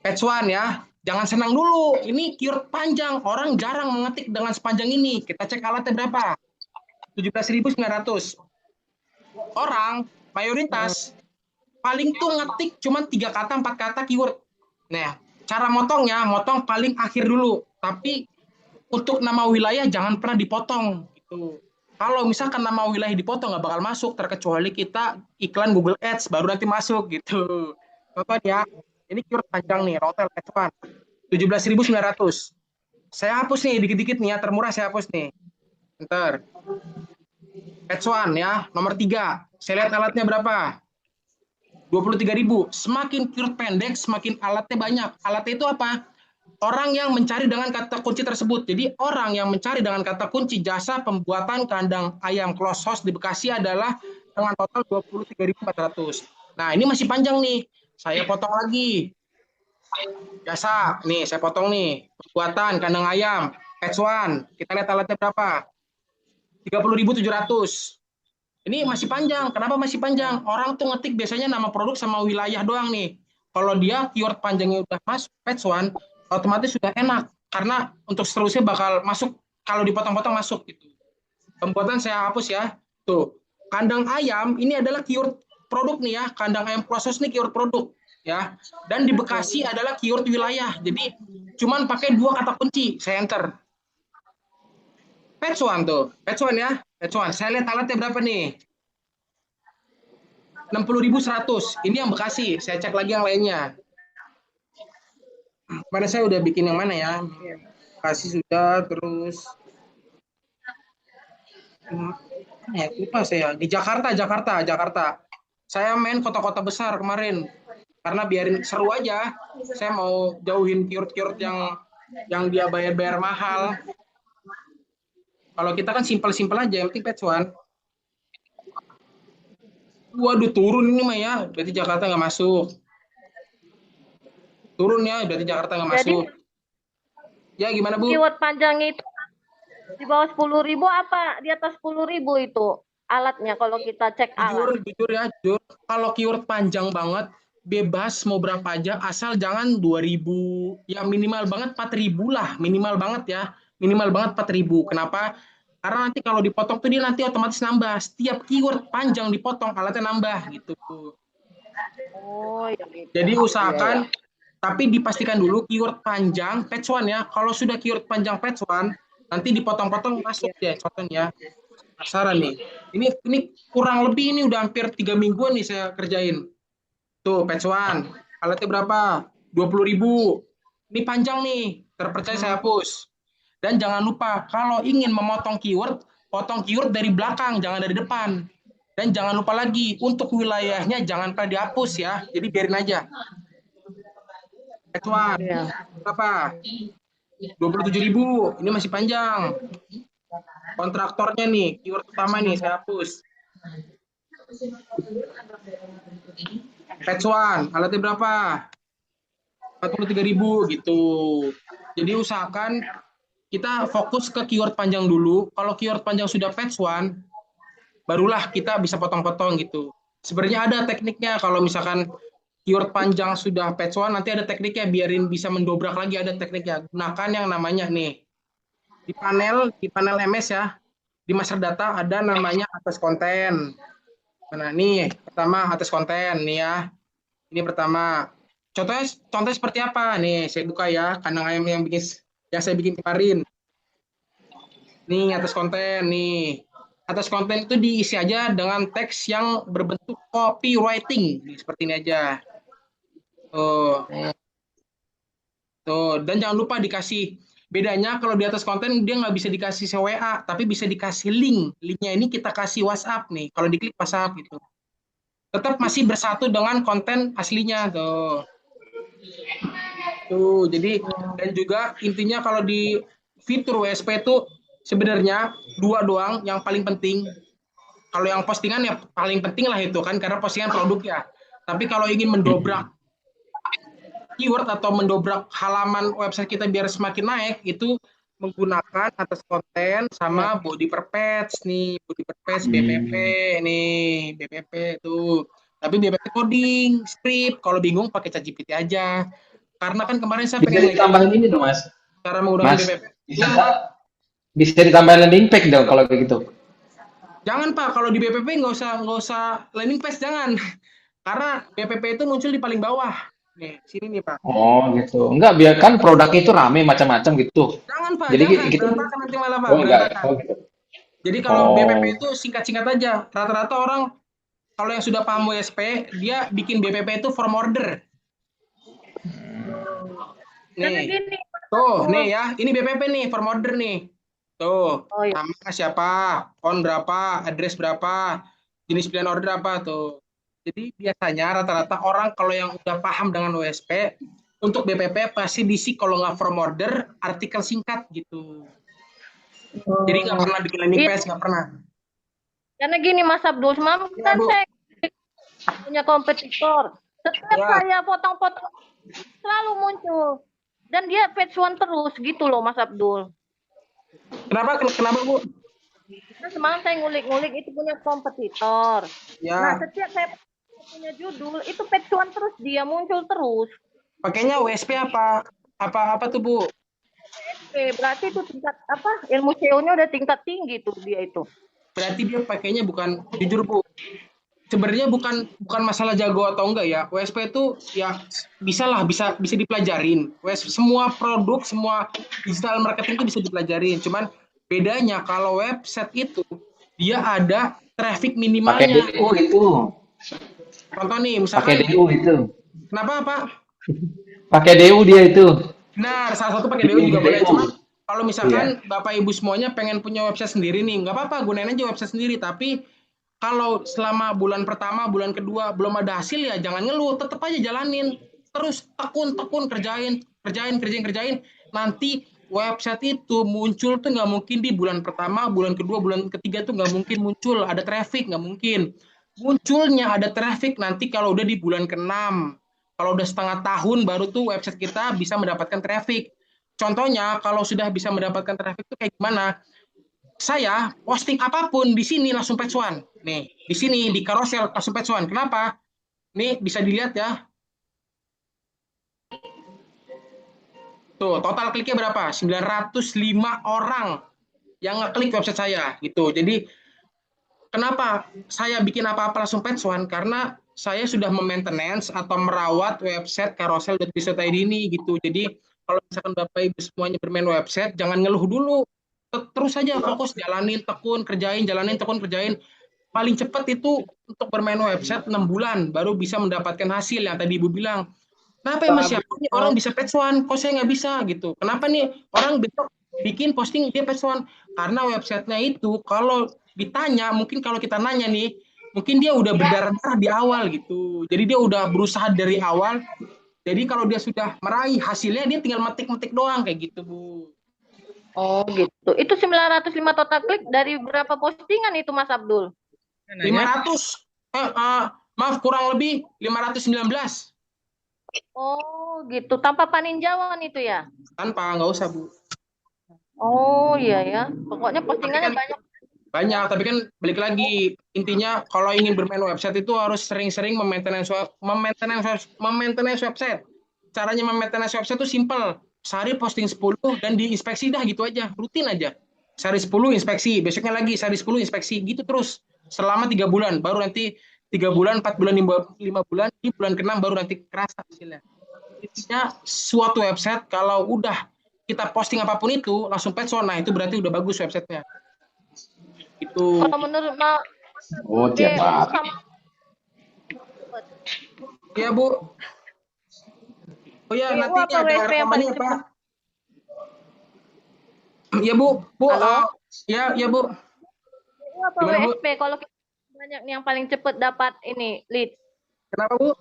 Page one ya. Jangan senang dulu. Ini keyword panjang. Orang jarang mengetik dengan sepanjang ini. Kita cek alatnya berapa. 17.900. Orang mayoritas paling tuh ngetik cuma 3 kata 4 kata keyword. Nah, cara motongnya, motong paling akhir dulu. Tapi untuk nama wilayah jangan pernah dipotong gitu. Kalau misalkan nama wilayah dipotong nggak bakal masuk, terkecuali kita iklan Google Ads baru nanti masuk gitu. Contoh ya, ini keyword panjang nih, hotel H1 17.900. Saya hapus nih dikit-dikit nih ya, termurah saya hapus nih. Enter. H1 ya, nomor 3. Saya lihat alatnya berapa? 23.000. Semakin keyword pendek, semakin alatnya banyak. Alatnya itu apa? Orang yang mencari dengan kata kunci tersebut. Jadi orang yang mencari dengan kata kunci jasa pembuatan kandang ayam close house di Bekasi adalah dengan total 23.400. Nah, ini masih panjang nih. Saya potong lagi. Jasa, nih saya potong nih. Pembuatan kandang ayam, patch one. Kita lihat alatnya berapa? 30.700. Ini masih panjang. Kenapa masih panjang? Orang tuh ngetik biasanya nama produk sama wilayah doang nih. Kalau dia keyword panjangnya udah masuk patch one, otomatis sudah enak. Karena untuk seterusnya bakal masuk, kalau dipotong-potong masuk gitu. Pembuatan saya hapus ya. Tuh, kandang ayam ini adalah keyword produk nih ya. Kandang ayam proses nih keyword produk ya. Dan di Bekasi adalah keyword wilayah. Jadi cuman pakai 2 kata kunci. Saya enter. Patch one tuh. Patch one ya. Patch one. Saya lihat alatnya berapa nih? 60.100. Ini yang Bekasi. Saya cek lagi yang lainnya. Mana saya udah bikin yang mana ya? Bekasi sudah, terus ya, lupa saya. Di Jakarta. Saya main kota-kota besar kemarin. Karena biarin seru aja. Saya mau jauhin keyword-keyword yang dia bayar-bayar mahal. Kalau kita kan simpel-simpel aja, yang penting patch one. Waduh, turun ini mah ya. Berarti Jakarta nggak masuk. Turun ya, berarti Jakarta nggak masuk. Ya, gimana Bu? Keyword panjang itu di bawah 10.000 apa di atas 10.000 itu alatnya kalau kita cek alat. Jujur. Kalau keyword panjang banget, bebas mau berapa aja, asal jangan 2.000. Ya minimal banget 4.000 lah, minimal banget ya. Minimal banget 4.000. Kenapa? Karena nanti kalau dipotong tuh dia nanti otomatis nambah. Setiap keyword panjang dipotong, alatnya nambah gitu. Oh, ya gitu. Jadi usahakan, tapi dipastikan dulu keyword panjang patch one ya. Kalau sudah keyword panjang patch one, nanti dipotong-potong masuk ya. Contohnya, penasaran nih. Ini kurang lebih ini udah hampir 3 mingguan nih saya kerjain. Tuh patch one, alatnya berapa? 20.000. Ini panjang nih, terpercaya saya hapus. Dan jangan lupa, kalau ingin memotong keyword, potong keyword dari belakang, jangan dari depan. Dan jangan lupa lagi, untuk wilayahnya jangan pernah dihapus ya. Jadi biarin aja. Patch one, berapa? 27.000. Ini masih panjang. Kontraktornya nih, keyword utama nih, saya hapus. Patch one, alatnya berapa? 43.000 gitu. Jadi usahakan kita fokus ke keyword panjang dulu. Kalau keyword panjang sudah page one, barulah kita bisa potong-potong gitu. Sebenarnya ada tekniknya kalau misalkan keyword panjang sudah page one, nanti ada tekniknya biarin bisa mendobrak lagi, ada tekniknya. Gunakan yang namanya nih di panel MS ya, di master data ada namanya atas konten. Nah, nih pertama atas konten nih ya. Ini pertama. Contohnya seperti apa? Nih, saya buka ya, kandang ayam yang saya bikin kemarin. Nih, atas konten nih. Atas konten itu diisi aja dengan teks yang berbentuk copywriting. Nih, seperti ini aja. Tuh, dan jangan lupa dikasih bedanya kalau di atas konten dia nggak bisa dikasih WA, tapi bisa dikasih link. Linknya ini kita kasih WhatsApp nih. Kalau diklik WhatsApp gitu. Tetap masih bersatu dengan konten aslinya tuh. Tuh, jadi dan juga intinya kalau di fitur WSP itu sebenarnya 2 doang yang paling penting. Kalau yang postingan ya paling penting lah itu kan karena postingan produk ya. Tapi kalau ingin mendobrak keyword atau mendobrak halaman website kita biar semakin naik itu menggunakan atas konten sama body per page nih, body per page BPP nih, BPP tuh. Tapi BPP coding, script, kalau bingung pakai ChatGPT aja. Karena kan kemarin saya Bisa pengen ditambahin ini dong, Mas. cara menggunakan Mas, BPP. bisa ditambahin landing page dong kalau begitu. Jangan Pak, kalau di BPP nggak usah landing page jangan. Karena BPP itu muncul di paling bawah. Nih, sini nih Pak. Oh gitu. Enggak, biar kan produk itu rame macam-macam gitu. Jangan Pak, Jadi jangan. gitu. Berantakan nanti malah Pak, Oh enggak. berantakan. Oh, gitu. Jadi kalau Oh. BPP itu singkat-singkat aja. Rata-rata orang kalau yang sudah paham WSP, dia bikin BPP itu form order. Karena Nih, gini, tuh, nih ya, ini BPP nih, form order nih. Tuh, Oh, iya. nama siapa, on berapa, address berapa, jenis pilihan order apa tuh. Jadi biasanya rata-rata orang kalau yang udah paham dengan WSP, untuk BPP pasti diisi kalau nggak form order, artikel singkat gitu. Jadi nggak pernah bikin landing Iya. page, nggak pernah. Karena gini Mas Abdul, semalam Iya, kan Bu. saya punya kompetitor. Setiap Ya. saya potong-potong selalu muncul. Dan dia page one terus gitu loh Mas Abdul. Kenapa Bu? Nah, semalam saya ngulik-ngulik itu punya kompetitor. Ya. Nah, setiap saya punya judul itu page one terus dia muncul terus. Pakainya WSP apa? Apa tuh Bu? Oke, berarti itu tingkat apa? Ilmu SEO-nya udah tingkat tinggi tuh dia itu. Berarti dia pakainya bukan, jujur Bu, sebenarnya bukan masalah jago atau enggak ya. WSP itu ya bisa dipelajarin. Semua produk, semua digital marketing itu bisa dipelajarin. Cuman bedanya kalau website itu dia ada traffic Pakai minimalnya. DU itu. Contoh nih, Pakai misalkan DU itu. kenapa Pak? Pakai DU dia itu. Benar, salah satu pakai DU juga boleh. DU. Cuman kalau misalkan Bapak Ibu semuanya pengen punya website sendiri nih, nggak apa-apa, gunain aja website sendiri. Tapi kalau selama bulan pertama, bulan kedua belum ada hasil ya jangan ngeluh, tetap aja jalanin. Terus tekun, kerjain. Nanti website itu muncul tuh nggak mungkin di bulan pertama, bulan kedua, bulan ketiga tuh nggak mungkin muncul. Ada traffic, nggak mungkin. Munculnya ada traffic nanti kalau udah di bulan ke-6. Kalau udah setengah tahun baru tuh website kita bisa mendapatkan traffic. Contohnya kalau sudah bisa mendapatkan traffic itu kayak gimana? Saya posting apapun di sini langsung page one. Nih, di sini di carousel langsung page one. Kenapa? Nih bisa dilihat ya. Tuh, total kliknya berapa? 905 orang yang ngeklik website saya gitu. Jadi kenapa saya bikin apa-apa langsung page one? Karena saya sudah memaintenance atau merawat website carousel.biz.id ini gitu. Jadi kalau misalkan Bapak Ibu semuanya bermain website, jangan ngeluh dulu. Terus saja fokus jalanin, tekun, kerjain. Paling cepat itu untuk bermain website 6 bulan baru bisa mendapatkan hasil yang tadi Ibu bilang. Kenapa ya Mas ya? Ini orang bisa page one, kok saya nggak bisa gitu. Kenapa nih orang besok bikin posting dia page one? Karena websitenya itu kalau ditanya, mungkin kalau kita nanya nih, mungkin dia udah berdarah-darah di awal gitu. Jadi dia udah berusaha dari awal. Jadi kalau dia sudah meraih hasilnya, dia tinggal metik-metik doang kayak gitu, Bu. Oh gitu. Itu 905 total klik dari berapa postingan itu Mas Abdul? 500. Maaf kurang lebih 519. Oh, gitu. Tanpa paninjauan itu ya? Tanpa, nggak usah Bu. Oh, iya ya. Pokoknya Tapi postingannya kan banyak. banyak, tapi kan balik lagi intinya kalau ingin bermain website itu harus sering-sering maintenance website. Caranya maintenance website itu simple. Sehari posting 10 dan diinspeksi dah gitu aja, rutin aja. Sehari 10 inspeksi, besoknya lagi sehari 10 inspeksi, gitu terus selama 3 bulan. Baru nanti 3 bulan, 4 bulan, 5 bulan, di bulan ke-6 baru nanti kerasa hasilnya. Intinya suatu website kalau udah kita posting apapun itu langsung page, nah itu berarti udah bagus websitenya. Itu Kalau menurut Mas Oh, tiap DU hari. sama ya Bu. Oh ya, DU nanti ini apa ada WSP yang paling rekamannya Pak. cepat? Ya Bu, Halo? ya Bu. DU apa Gimana Bu? WSP? Kalau kita banyak nih yang paling cepat dapat ini lead. Kenapa Bu?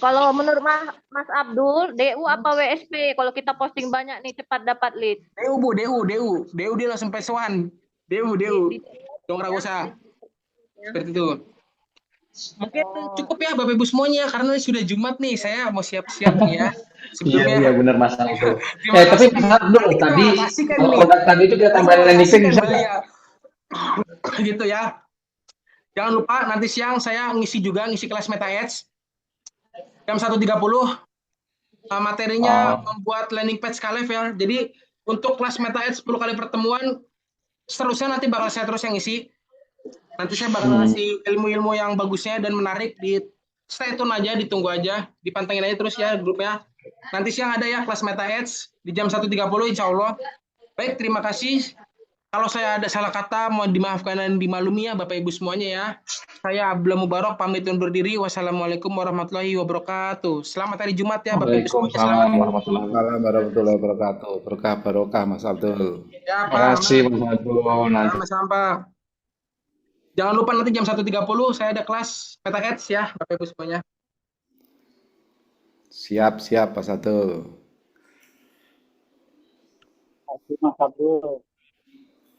Kalau menurut Mas Abdul, DU apa WSP? Kalau kita posting banyak nih cepat dapat lead. DU Bu, DU dia langsung pesuan. DU. Dong Ragosa. Seperti itu. Mungkin cukup ya Bapak Ibu semuanya karena sudah Jumat nih, saya mau siap-siap nih ya. Sebelumnya Iya benar Mas Abdul. terima Tapi kasih. Mas Abdul Nanti kita tadi alokasikan kalau nih. produk tadi itu kita tambahin landing page bisa nggak? Ya. Gitu ya. Jangan lupa nanti siang saya ngisi kelas Meta Ads jam 1.30. Materinya membuat landing page Kalev ya. Jadi untuk kelas Meta Ads 10 kali pertemuan seterusnya nanti bakal saya terus yang isi. Nanti saya bakal ngasih ilmu-ilmu yang bagusnya dan menarik, di stay tune aja, ditunggu aja, dipantengin aja terus ya grupnya. Nanti siang ada ya kelas Meta Ads di jam 1.30 insya Allah. Baik, terima kasih. Kalau saya ada salah kata, mohon dimaafkan dan dimaklumi ya Bapak Ibu semuanya ya. Saya Abdullah Mubarak, pamit undur diri. Wassalamualaikum warahmatullahi wabarakatuh. Selamat hari Jumat ya Bapak Ibu semuanya. Waalaikumsalam warahmatullahi Warahmatullahi wabarakatuh. Berkah barokah Mas Abdul. Ya, Terima kasih Mas Abdul. Nanti Sama-sama Pak. Jangan lupa nanti jam 1.30 saya ada kelas Meta Ads ya Bapak Ibu semuanya. Siap Mas Abdul. Terima kasih Mas Abdul.